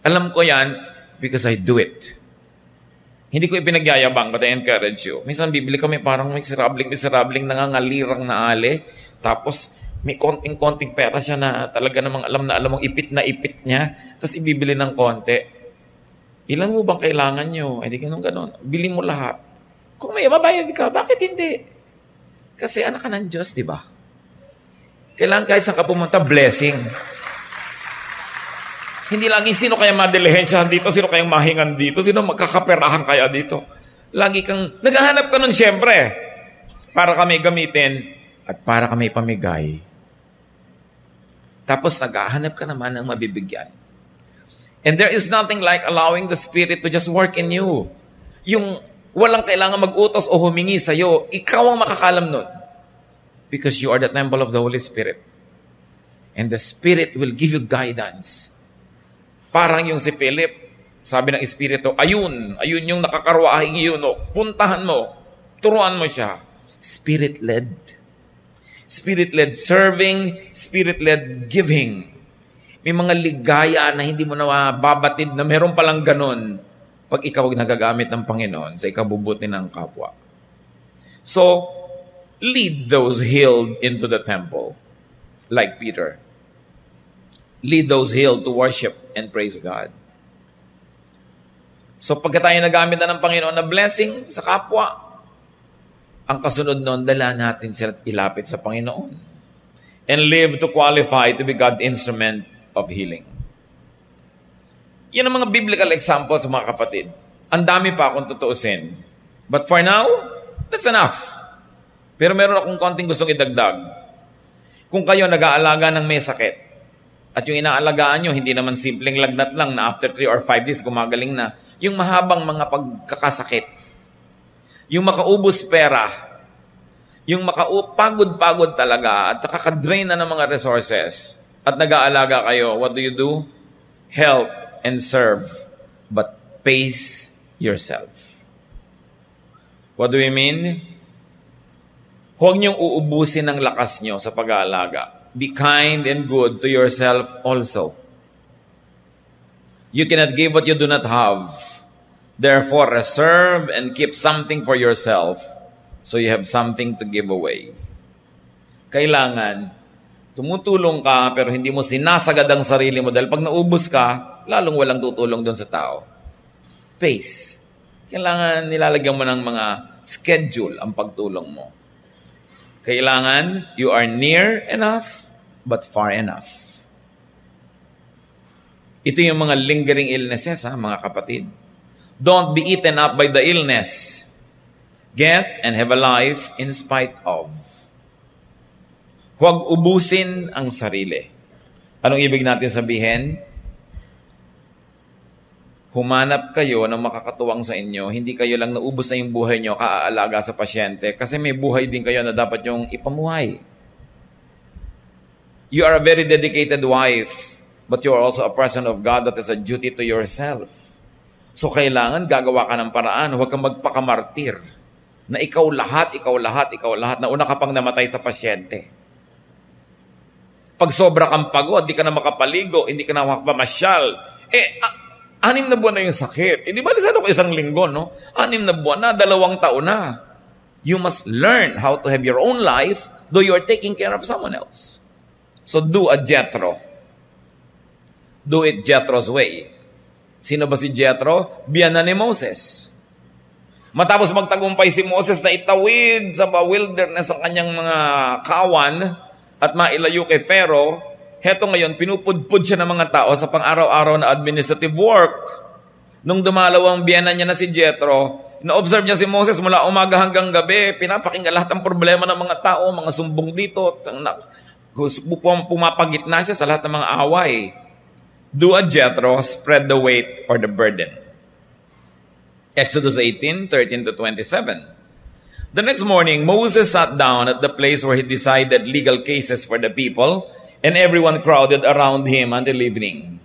[SPEAKER 2] Alam ko yan because I do it. Hindi ko ipinagyayabang, but I encourage you. Minsan bibili kami parang miserabling nangangalirang na ale, tapos may konting-konting pera siya na talaga namang alam mong ipit niya, tapos ibibili ng konti. Ilan mo bang kailangan nyo? Hindi ganun. Bili mo lahat. Kung may mabayad ka, bakit hindi? Kasi anak ka ng Diyos, di ba? Kailangan kahit saan ka pumunta, blessing. Hindi laging sino kaya madilihensyahan dito, sino kayang mahingan dito, sino magkakaperahan kaya dito. Lagi kang, naghahanap ka nun siyempre, para kami gamitin at para kami pamigay. Tapos naghahanap ka naman ng mabibigyan. And there is nothing like allowing the Spirit to just work in you. Yung walang kailangan mag-utos o humingi sa'yo, ikaw ang makakalam nun. Because you are the temple of the Holy Spirit. And the Spirit will give you guidance. Parang yung si Philip, sabi ng Espiritu, ayun yung nakakarwaahing yun, puntahan mo, turuan mo siya. Spirit-led. Spirit-led serving, Spirit-led giving. May mga ligaya na hindi mo na babatid na meron palang ganun pag ikaw nagagamit ng Panginoon sa ikabubuti ng kapwa. So, lead those healed into the temple, like Peter. Lead those healed to worship and praise God. So pagka tayo nagamit na ng Panginoon na blessing sa kapwa, ang kasunod nun, dala natin sila ilapit sa Panginoon. And live to qualify to be God's instrument of healing. Yan ang mga biblical examples, mga kapatid. Ang dami pa kung tutuusin. But for now, that's enough. Pero meron akong konting gustong idagdag. Kung kayo nag-aalaga ng may sakit, at yung inaalagaan nyo, hindi naman simpleng lagnat lang na after 3 or 5 days gumagaling na, yung mahabang mga pagkakasakit. Yung makaubos pera, yung makapagod-pagod talaga at nakaka-drain na ng mga resources at nag-aalaga kayo, what do? Help and serve, but pace yourself. What do we mean? Huwag niyong uubusin ang lakas niyo sa pag-aalaga. Be kind and good to yourself also. You cannot give what you do not have. Therefore, reserve and keep something for yourself so you have something to give away. Kailangan, tumutulong ka pero hindi mo sinasagad ang sarili mo dahil pag naubos ka, lalong walang tutulong doon sa tao. Pace. Kailangan nilalagyan mo ng mga schedule ang pagtulong mo. Kailangan, you are near enough but far enough. Ito yung mga lingering illnesses, mga kapatid. Don't be eaten up by the illness. Get and have a life in spite of. Huwag ubusin ang sarili. Anong ibig natin sabihin? Humanap kayo ng makakatuwang sa inyo. Hindi kayo lang naubos na yung buhay nyo, kaaalaga sa pasyente. Kasi may buhay din kayo na dapat yung ipamuhay. You are a very dedicated wife, but you are also a person of God that is a duty to yourself. So kailangan gagawa ka ng paraan. Huwag kang magpakamartir. Na ikaw lahat, na una ka pang namatay sa pasyente. Pag sobra kang pagod, di ka na makapaligo, hindi ka na makapamasyal. 6 na buwan na yung sakit. Di ba, lisano ko 1 linggo, no? 6 na buwan na, 2 taon na. You must learn how to have your own life though you are taking care of someone else. So do a Jethro. Do it Jethro's way. Sino ba si Jethro? Biyanan ni Moses. Matapos magtagumpay si Moses na itawid sa wilderness ang kanyang mga kawan at mailayo kay Pharaoh, heto ngayon, pinupudpud siya ng mga tao sa pang-araw-araw na administrative work. Nung dumalaw ang biyanan niya na si Jethro, na-observe niya si Moses mula umaga hanggang gabi, pinapakinggan lahat ng problema ng mga tao, mga sumbong dito, pumapagitna siya sa lahat ng mga away. Do a Jethro, spread the weight or the burden. Exodus 18:13-27. The next morning, Moses sat down at the place where he decided legal cases for the people, and everyone crowded around him until evening.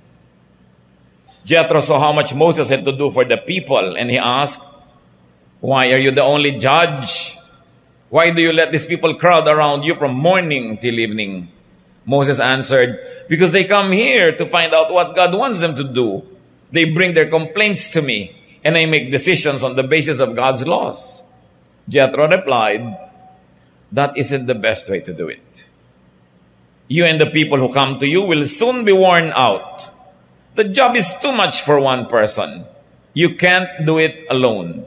[SPEAKER 2] Jethro saw how much Moses had to do for the people, and he asked, "Why are you the only judge? Why do you let these people crowd around you from morning till evening?" Moses answered, "Because they come here to find out what God wants them to do. They bring their complaints to me, and I make decisions on the basis of God's laws." Jethro replied, "That isn't the best way to do it. You and the people who come to you will soon be worn out. The job is too much for one person. You can't do it alone.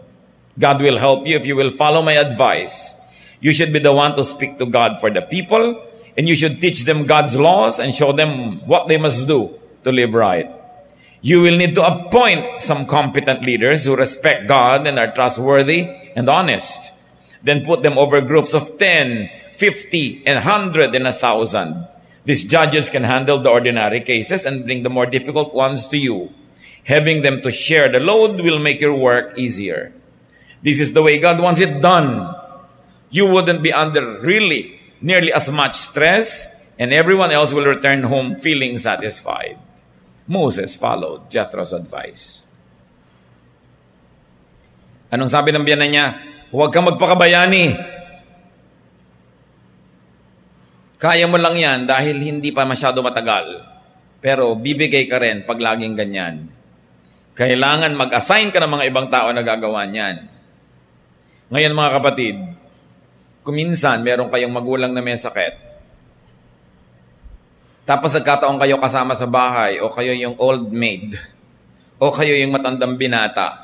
[SPEAKER 2] God will help you if you will follow my advice. You should be the one to speak to God for the people, and you should teach them God's laws and show them what they must do to live right. You will need to appoint some competent leaders who respect God and are trustworthy and honest. Then put them over groups of 10, 50, and 100 and 1,000. These judges can handle the ordinary cases and bring the more difficult ones to you. Having them to share the load will make your work easier. This is the way God wants it done. You wouldn't be under really nearly as much stress, and everyone else will return home feeling satisfied." Moses followed Jethro's advice. Anong sabi ng biyanan niya? Huwag kang magpakabayani. Kaya mo lang yan dahil hindi pa masyado matagal. Pero bibigay ka rin pag laging ganyan. Kailangan mag-assign ka ng mga ibang tao na gagawa niyan. Ngayon mga kapatid, kuminsan meron kayong magulang na may sakit. Tapos nagkataon kayo kasama sa bahay, o kayo yung old maid, o kayo yung matandang binata.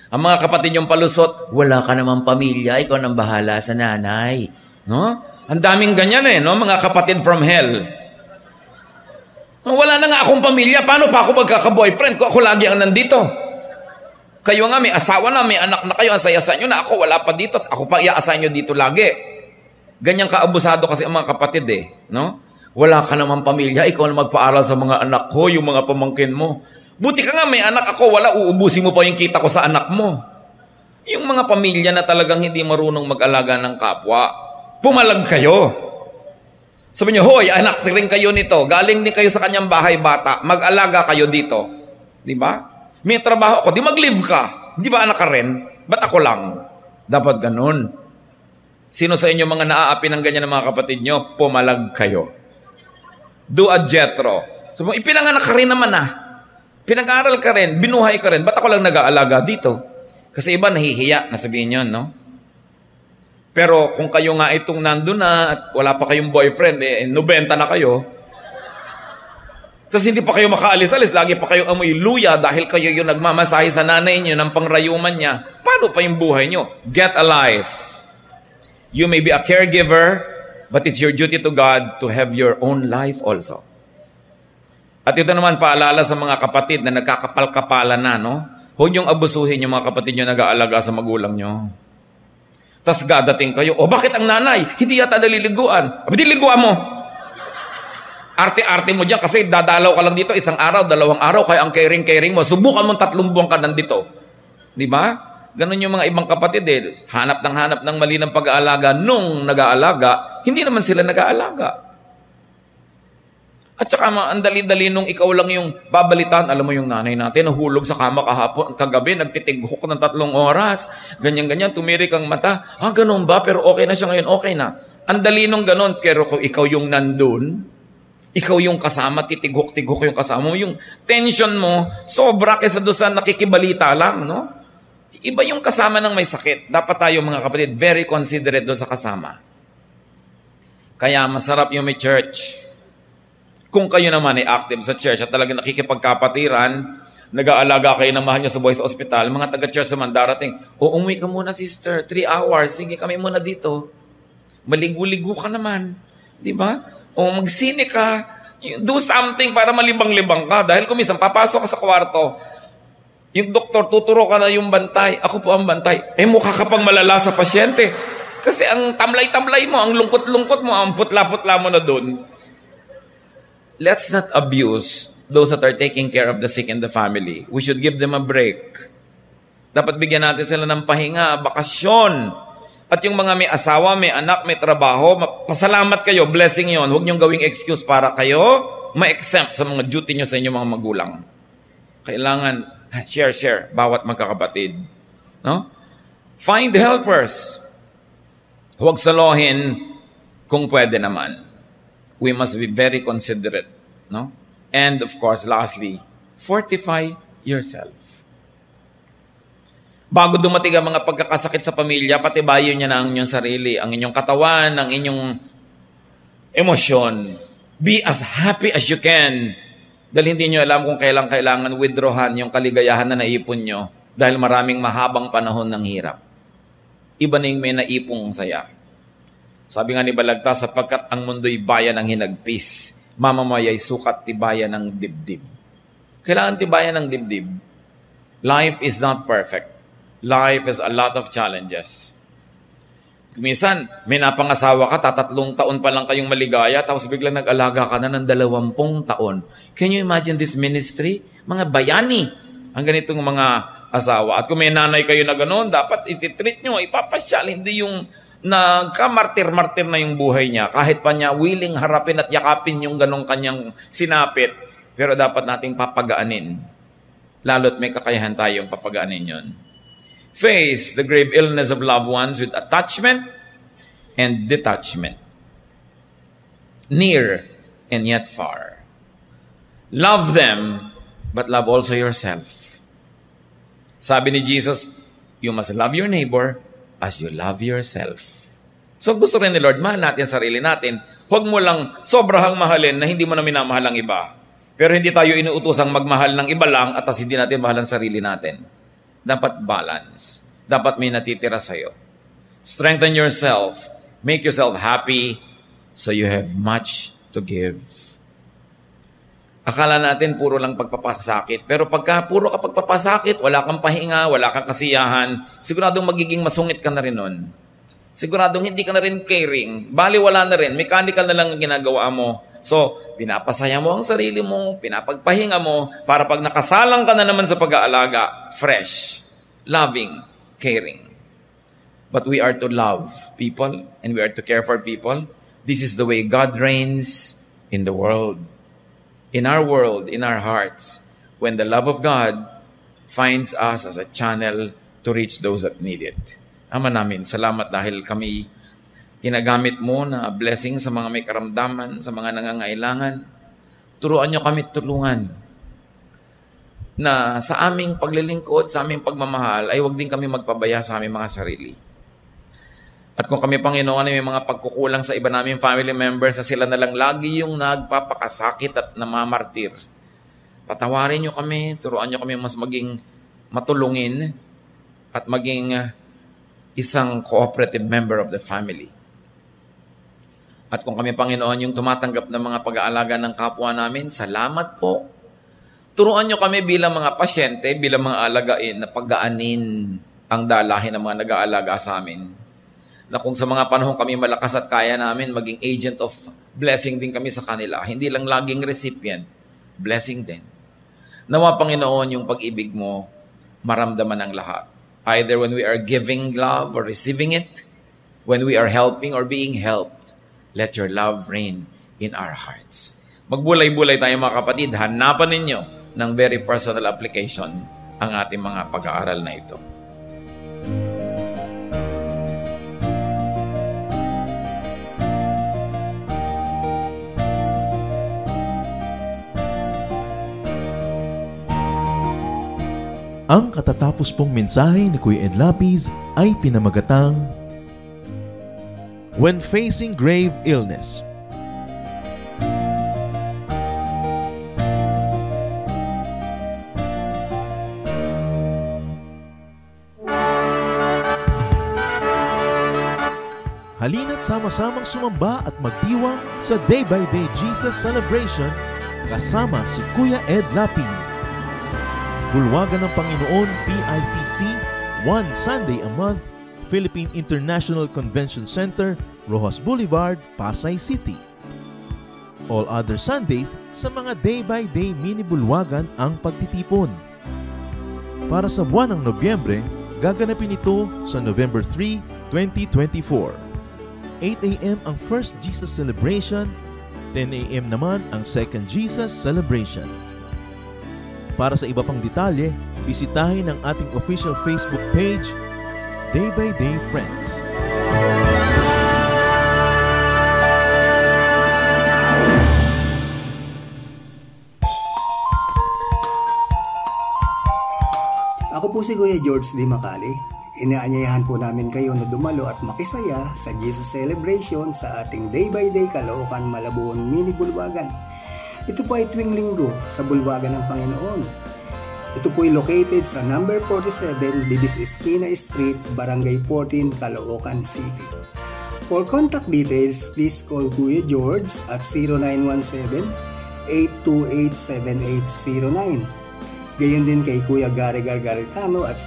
[SPEAKER 2] Ang mga kapatid yung palusot, wala ka namang pamilya, ikaw nang bahala sa nanay. No? Ang daming ganyan no? Mga kapatid from hell. Wala na nga akong pamilya, paano pa ako magkaka-boyfriend ko? Ako lagi ang nandito. Kayo nga may asawa na, may anak na kayo, ang saya-saya nyo na ako, wala pa dito, ako pa i-assign nyo dito lagi. Ganyan kaabusado kasi ang mga kapatid no? Wala ka naman pamilya, ikaw na magpaaral sa mga anak ko, yung mga pamangkin mo. Buti ka nga, may anak ako, wala, uubusin mo pa yung kita ko sa anak mo. Yung mga pamilya na talagang hindi marunong mag-alaga ng kapwa, pumalag kayo. Sabi niyo, hoy, anak rin kayo nito. Galing din kayo sa kanyang bahay bata. Mag-alaga kayo dito. Di ba? May trabaho ako. Di mag-live ka. Di ba anak ka rin? Ba't ako lang? Dapat ganun. Sino sa inyo mga naaapi ng ganyan ng mga kapatid nyo? Pumalag kayo. Do a Jethro. Sabi mo, ipinanganak ka rin naman Pinag-aral ka rin. Binuhay ka rin. Ba't ako lang nag-aalaga dito? Kasi iba nahihiya. Nasabihin yun, no? Pero kung kayo nga itong nandun na at wala pa kayong boyfriend, 90 na kayo, tapos hindi pa kayo makaalis-alis, lagi pa kayong amoy luya dahil kayo yung nagmamasahe sa nanay niyo ng pangrayuman niya, paano pa yung buhay niyo? Get a life. You may be a caregiver, but it's your duty to God to have your own life also. At ito naman paalala sa mga kapatid na nagkakapal-kapalan na, no? Huwag niyong abusuhin yung mga kapatid niyo nag-aalaga sa magulang niyo. Tapos gadating kayo, bakit ang nanay? Hindi yata naliliguan. Abdi, liguan mo. Arte-arte mo dyan kasi dadalaw ka lang dito 1 araw, 2 araw, kaya ang caring mo, subukan mo 3 buwan ka nandito. Di ba? Ganun yung mga ibang kapatid Hanap ng mali ng pag-aalaga nung nag-aalaga, hindi naman sila nag-aalaga. At saka ang dali-dali nung ikaw lang yung babalitan. Alam mo yung nanay natin, nahulog sa kama kagabi, nagtitighok ng 3 oras. Ganyan-ganyan, tumirik ang mata. Ganun ba? Pero okay na siya ngayon, okay na. Ang dali nung ganun. Pero kung ikaw yung nandun, ikaw yung kasama, titighok-tighok yung kasama mo, yung tension mo, sobra kaysa doon sa nakikibalita lang, no? Iba yung kasama ng may sakit. Dapat tayo mga kapatid, very considerate doon sa kasama. Kaya masarap yung may church. Kung kayo naman ay active sa church at talagang nakikipagkapatiran, nag-aalaga kayo ng mahal nyo sa buhay sa ospital, mga taga-church naman darating, umuwi ka muna sister, 3 hours, sige kami muna dito. Maligo-ligo ka naman. Di ba? O magsine ka, do something para malibang-libang ka. Dahil kung minsan, papasok ka sa kwarto, yung doktor, tuturo ka na yung bantay. Ako po ang bantay. Mukha ka pang malala sa pasyente. Kasi ang tamlay-tamlay mo, ang lungkot-lungkot mo, ang putla-putla mo na doon. Let's not abuse those that are taking care of the sick in the family. We should give them a break. Dapat bigyan natin sila ng pahinga, bakasyon. At yung mga may asawa, may anak, may trabaho, pasalamat kayo, blessing yon. Huwag niyong gawing excuse para kayo ma-exempt sa mga duty niyo sa inyong mga magulang. Kailangan share, bawat magkakapatid. No? Find helpers. Huwag salohin kung pwede naman. We must be very considerate. No? And of course, lastly, fortify yourself. Bago dumating ang mga pagkakasakit sa pamilya, patibayin niya na ang inyong sarili, ang inyong katawan, ang inyong emosyon. Be as happy as you can. Dahil hindi nyo alam kung kailan kailangan withdrawhan yung kaligayahan na naipon nyo dahil maraming mahabang panahon ng hirap. Iba na yung may naipong saya. Sabi nga ni Balagtas, sapagkat ang mundo'y bayan ng hinagpis, mamamaya'y sukat tibayan ng dibdib. Kailangan tibayan ng dibdib. Life is not perfect. Life has a lot of challenges. Minsan, may napangasawa ka, 3 taon pa lang kayong maligaya, tapos biglang nag-alaga ka na ng 20 taon. Can you imagine this ministry? Mga bayani, ang ganitong mga asawa. At kung may nanay kayo na gano'n, dapat ititreat nyo, ipapasyal, hindi yung nagka-martir-martir na yung buhay niya. Kahit pa niya willing harapin at yakapin yung ganong kanyang sinapit. Pero dapat nating papagaanin. Lalo't may kakayahan tayong papagaanin yon. Face the grave illness of loved ones with attachment and detachment. Near and yet far. Love them, but love also yourself. Sabi ni Jesus, you must love your neighbor as you love yourself. So gusto rin ni Lord, mahal natin sarili natin. Huwag mo lang sobrahang mahalin na hindi mo na minamahal ang iba. Pero hindi tayo inuutosang magmahal ng iba lang at hindi natin mahal ang sarili natin. Dapat balance. Dapat may natitira sa'yo. Strengthen yourself. Make yourself happy so you have much to give. Akala natin puro lang pagpapasakit. Pero pagka puro ka pagpapasakit, wala kang pahinga, wala kang kasiyahan, siguradong magiging masungit ka na rin nun. Siguradong hindi ka na rin caring. Bali, wala na rin. Mechanical na lang ang ginagawa mo. So, pinapasaya mo ang sarili mo, pinapagpahinga mo, para pag nakasalang ka na naman sa pag-aalaga, fresh, loving, caring. But we are to love people and we are to care for people. This is the way God reigns in the world, in our hearts, when the love of God finds us as a channel to reach those that need it. Ama namin, salamat dahil kami ginagamit mo na blessing sa mga may karamdaman, sa mga nangangailangan. Turuan nyo kami tulungan na sa aming paglilingkod, sa aming pagmamahal, ay huwag din kami magpabaya sa aming mga sarili. At kung kami, Panginoon, ay may mga pagkukulang sa iba naming family members na sila na lang lagi yung nagpapakasakit at namamartir, patawarin nyo kami, turuan nyo kami mas maging matulungin at maging isang cooperative member of the family. At kung kami, Panginoon, yung tumatanggap ng mga pag-aalaga ng kapwa namin, salamat po. Turuan nyo kami bilang mga pasyente, bilang mga alagain na paggaanin ang dalahin ng mga nag-aalaga sa amin. Na kung sa mga panahon kami malakas at kaya namin, maging agent of blessing din kami sa kanila. Hindi lang laging recipient, blessing din. Nawa, Panginoon, yung pag-ibig mo, maramdaman ng lahat. Either when we are giving love or receiving it, when we are helping or being helped, let your love reign in our hearts. Magbulay-bulay tayo mga kapatid, hanapan ninyo ng very personal application ang ating mga pag-aaral na ito.
[SPEAKER 1] Ang katatapos pong mensahe ni Kuya Ed Lapiz ay pinamagatang When Facing Grave Illness. Halina't sama-samang sumamba at magdiwang sa Day by Day Jesus Celebration kasama si Kuya Ed Lapiz. Bulwagan ng Panginoon, PICC, one Sunday a month, Philippine International Convention Center, Rojas Boulevard, Pasay City. All other Sundays, sa mga day-by-day mini-bulwagan ang pagtitipon. Para sa buwan ng Nobyembre, gaganapin ito sa November 3, 2024. 8 a.m. ang First Jesus Celebration, 10 a.m. naman ang Second Jesus Celebration. Para sa iba pang detalye, bisitahin ang ating official Facebook page, Day by Day Friends.
[SPEAKER 3] Ako po si Kuya George D. Macali. Inaanyayahan po namin kayo na dumalo at makisaya sa Jesus Celebration sa ating Day by Day Caloocan Malabon Mini Bulwagan. Ito po ay tuwing linggo sa Bulwagan ng Panginoon. Ito po ay located sa number 47 Libis Espina Street, Barangay 14, Caloocan City. For contact details, please call Kuya George at 0917-828-7809. Gayon din kay Kuya Gary Gargaritano at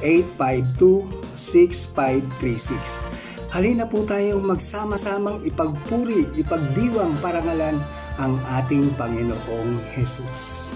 [SPEAKER 3] 0977-852-6536. Halina po tayong magsama-samang ipagpuri, ipagdiwang parangalan ang ating Panginoong Jesus.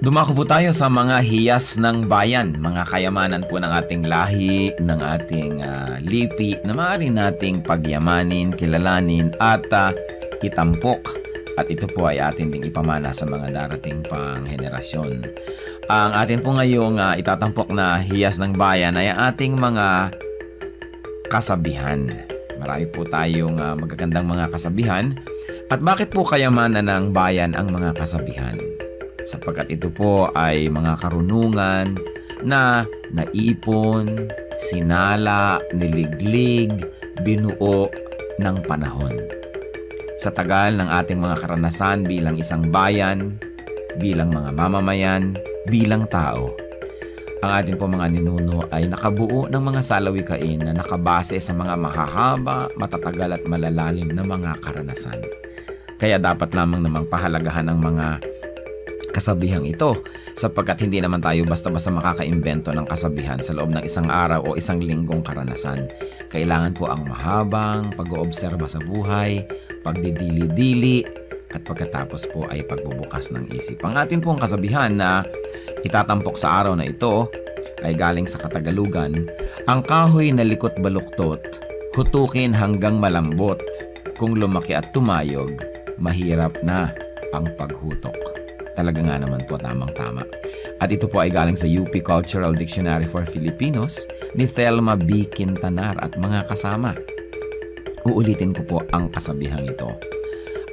[SPEAKER 2] Dumako po tayo sa mga hiyas ng bayan, mga kayamanan po ng ating lahi, ng ating lipi, na maaari nating pagyamanin, kilalanin at itampok. At ito po ay atin ding ipamana sa mga darating pang henerasyon. Ang atin po ngayong itatampok na hiyas ng bayan ay ating mga kasabihan. Marami po tayong magagandang mga kasabihan. At bakit po kayamanan ng bayan ang mga kasabihan? Sapagkat ito po ay mga karunungan na naipon, sinala, niliglig, binuo ng panahon. Sa tagal ng ating mga karanasan bilang isang bayan, bilang mga mamamayan, bilang tao, ang ating po mga ninuno ay nakabuo ng mga salawikain na nakabase sa mga mahahaba, matatagal at malalalim na mga karanasan. Kaya dapat lamang namang pahalagahan ng mga
[SPEAKER 4] kasabihang ito, sapagkat hindi naman tayo basta-basta makakaimbento ng kasabihan sa loob ng isang araw o isang linggong karanasan. Kailangan po ang mahabang pag-oobserba sa buhay, pagdidili-dili, at pagkatapos po ay pagbubukas ng isip. Ang atin pong kasabihan na itatampok sa araw na ito ay galing sa Katagalugan, ang kahoy na likot baluktot, hutukin hanggang malambot. Kung lumaki at tumayog, mahirap na ang paghutok. Talaga nga naman po, tamang-tama. At ito po ay galing sa UP Cultural Dictionary for Filipinos ni Thelma B. Quintanar at mga kasama. Uulitin ko po ang kasabihang ito.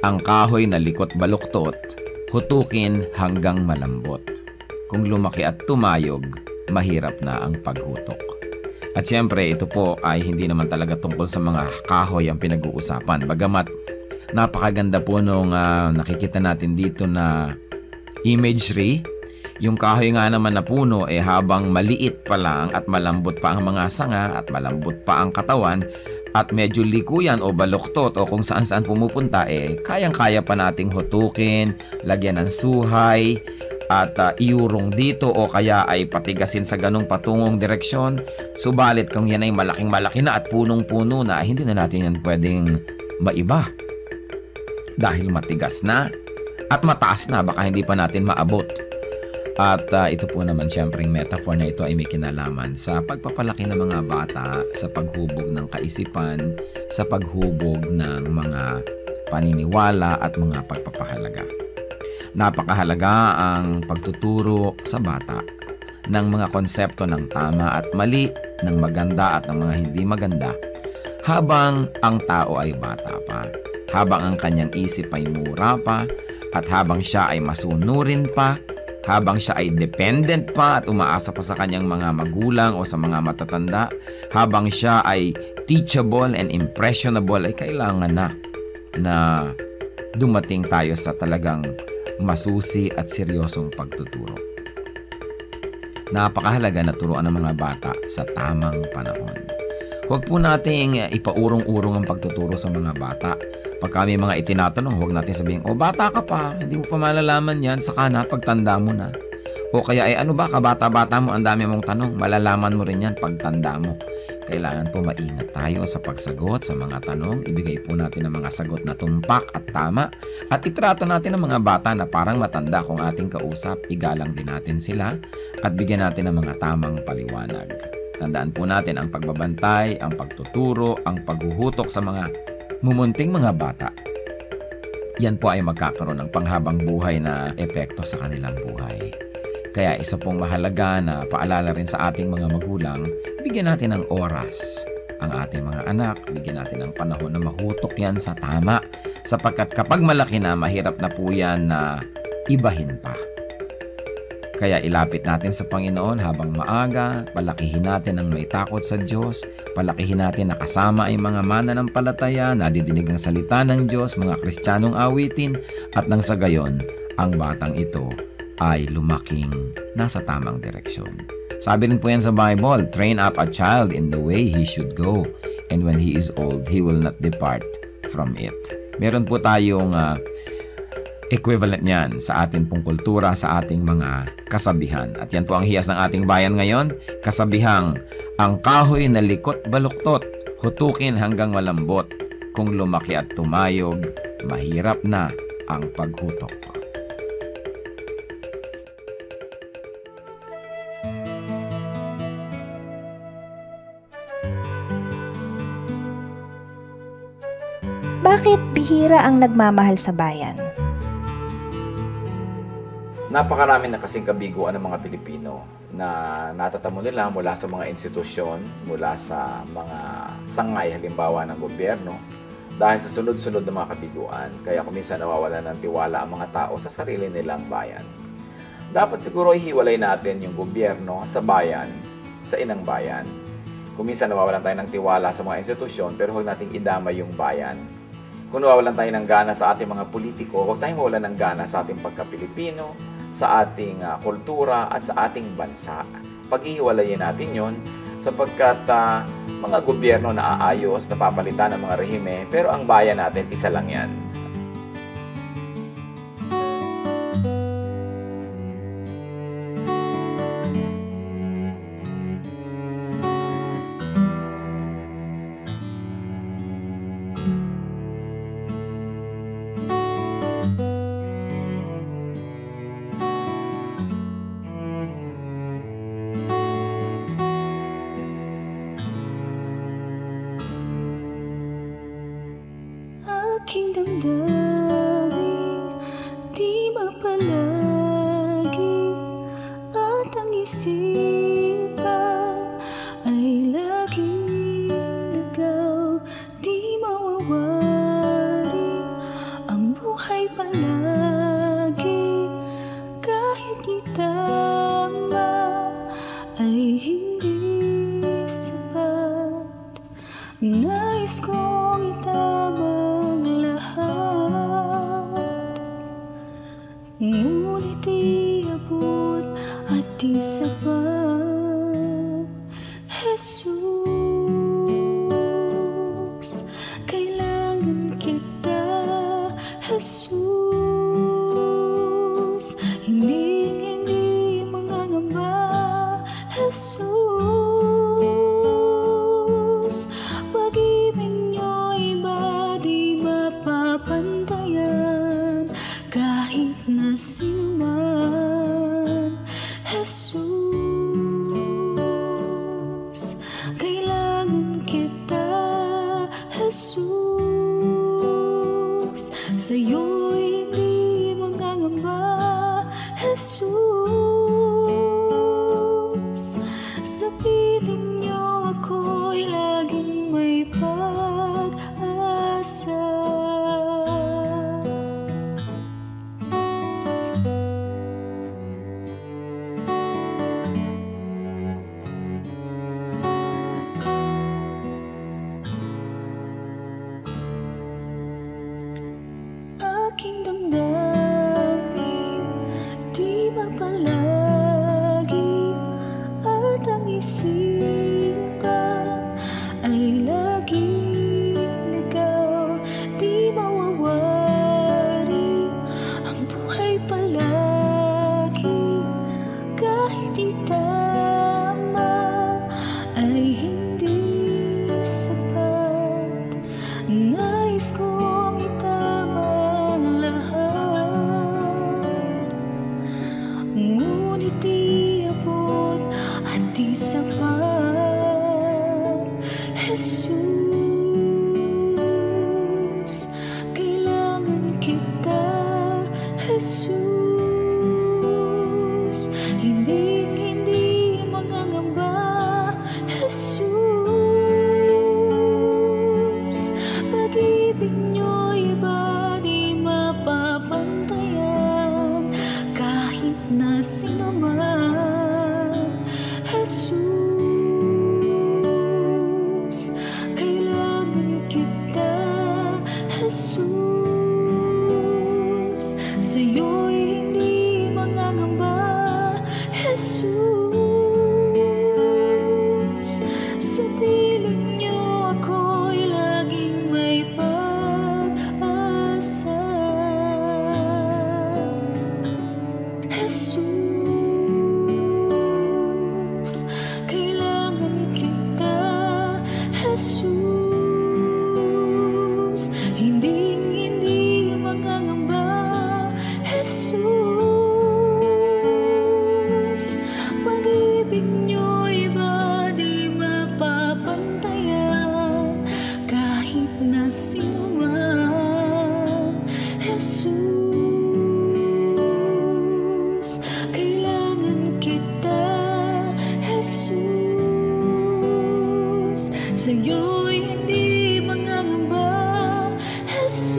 [SPEAKER 4] Ang kahoy na likot baluktot, hutukin hanggang malambot. Kung lumaki at tumayog, mahirap na ang paghutok. At siyempre, ito po ay hindi naman talaga tungkol sa mga kahoy ang pinag-uusapan. Bagamat napakaganda po nung nakikita natin dito na imagery. Yung kahoy nga naman na puno habang maliit pa lang at malambot pa ang mga sanga at malambot pa ang katawan at medyo likuyan o baluktot o kung saan-saan pumupunta kayang-kaya pa nating hutukin, lagyan ng suhay at iurong dito o kaya ay patigasin sa ganong patungong direksyon. Subalit kung yan ay malaking-malaki na at punong-puno na, hindi na natin yan pwedeng maiba. Dahil matigas na at mataas na, baka hindi pa natin maabot. At ito po naman siyempre yung metaphor na ito ay may kinalaman sa pagpapalaki ng mga bata, sa paghubog ng kaisipan, sa paghubog ng mga paniniwala at mga pagpapahalaga. Napakahalaga ang pagtuturo sa bata ng mga konsepto ng tama at mali, ng maganda at ng mga hindi maganda, habang ang tao ay bata pa, habang ang kanyang isip ay mura pa, at habang siya ay masunurin pa, habang siya ay dependent pa at umaasa pa sa kanyang mga magulang o sa mga matatanda, habang siya ay teachable and impressionable, ay kailangan na dumating tayo sa talagang masusi at seryosong pagtuturo. Napakahalaga na turuan ng mga bata sa tamang panahon. Huwag po nating ipaurong-urong ang pagtuturo sa mga bata. Pag kami mga itinatanong, huwag natin sabihin, bata ka pa, hindi mo pa malalaman yan, saka na, pagtanda mo na. O kaya, ano ba, kabata-bata mo, ang dami mong tanong, malalaman mo rin yan pagtanda mo. Kailangan po maingat tayo sa pagsagot sa mga tanong, ibigay po natin ang mga sagot na tumpak at tama, at itrato natin ang mga bata na parang matanda kung ating kausap, igalang din natin sila, at bigyan natin ng mga tamang paliwanag. Tandaan po natin ang pagbabantay, ang pagtuturo, ang paghuhutok sa mga mumunting mga bata. Yan po ay magkakaroon ng panghabang buhay na epekto sa kanilang buhay. Kaya isa pong mahalaga na paalala rin sa ating mga magulang, bigyan natin ng oras ang ating mga anak, bigyan natin ng panahon na mahutok yan sa tama, sapagkat kapag malaki na, mahirap na po yan na ibahin pa. Kaya ilapit natin sa Panginoon habang maaga, palakihin natin ang may takot sa Diyos, palakihin natin na kasama ay mga mananampalataya, nadidinig ang salita ng Diyos, mga Kristiyanong awitin, at nang sa gayon, ang batang ito ay lumaking nasa tamang direksyon. Sabi rin po yan sa Bible, train up a child in the way he should go, and when he is old, he will not depart from it. Meron po tayong equivalent niyan sa ating pong kultura, sa ating mga kasabihan. At yan po ang hiyas ng ating bayan ngayon, kasabihang, ang kahoy na likot baluktot, hutukin hanggang malambot. Kung lumaki at tumayog, mahirap na ang paghutok.
[SPEAKER 5] Bakit bihira ang nagmamahal sa bayan?
[SPEAKER 2] Napakarami na kasing kabiguan ng mga Pilipino na natatamo nila mula sa mga institusyon, mula sa mga sangay halimbawa ng gobyerno, dahil sa sunod-sunod na mga kabiguan. Kaya kuminsan nawawala ng tiwala ang mga tao sa sarili nilang bayan. Dapat siguro ihiwalay natin yung gobyerno sa bayan, sa inang bayan. Kuminsan nawawalan tayo ng tiwala sa mga institusyon, pero huwag nating idamay yung bayan. Kung nawawalan tayo ng gana sa ating mga politiko, huwag tayong mawalan ng gana sa ating pagka-Pilipino, sa ating kultura at sa ating bansa. Pag-ihiwalayin natin yon sapagkat mga gobyerno na aayos, napapalitan ng mga rehime, pero ang bayan natin, isa lang yan.
[SPEAKER 6] aking damdamin, di mapalagi at ang isipan ay laging ligaw, di mawawari ang buhay palagi kahit itama ay hindi sapat. Nais kong itabang lahat, ngunit iabot at di sapat. Jesus, kailangan kita. Jesus, hindi mangangamba. Jesus, pag-ibig niyo'y iba di mapapantayan kahit na sino man. Jesus, kailangan kita. Jesus, sa'yo'y hindi mangangamba. Jesus, sa piling niyo ako'y laging may pag-asa. Aking damdamin, di mapalagi at ang isipan ay laging ligaw, di mawawari ang buhay palagi kahit itama ay hindi sapat. Nais kong itama ang lahat, ngunit iabot at di sapat. Jesus, kailangan kita. Jesus, hindi mangangamba. Jesus, pag-ibig niyo'y iba di mapapantayan kahit na sino man. Jesus, kailangan kita. Jesus, sa'yo'y hindi mangangamba. Jesus, sa piling niyo ako'y laging may pag-asa. Jesus, kailangan kita. Jesus, hindi mangangamba. Jesus, pag-ibig niyo'y iba di mapapantayan kahit na sino man. Jesus, kailangan kita. Jesus, sa'yo'y hindi mangangamba. Jesus,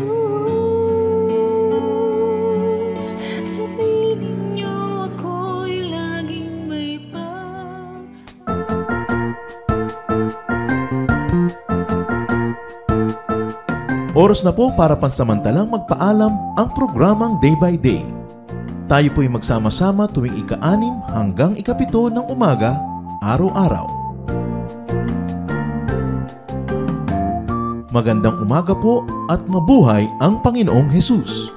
[SPEAKER 6] sa piling niyo ako'y laging may
[SPEAKER 1] Oras na po para pansamantalang magpaalam ang programang Day by Day. Tayo po'y magsama-sama tuwing ika-6 hanggang ika-7 ng umaga, araw-araw. Magandang umaga po at mabuhay ang Panginoong Hesus!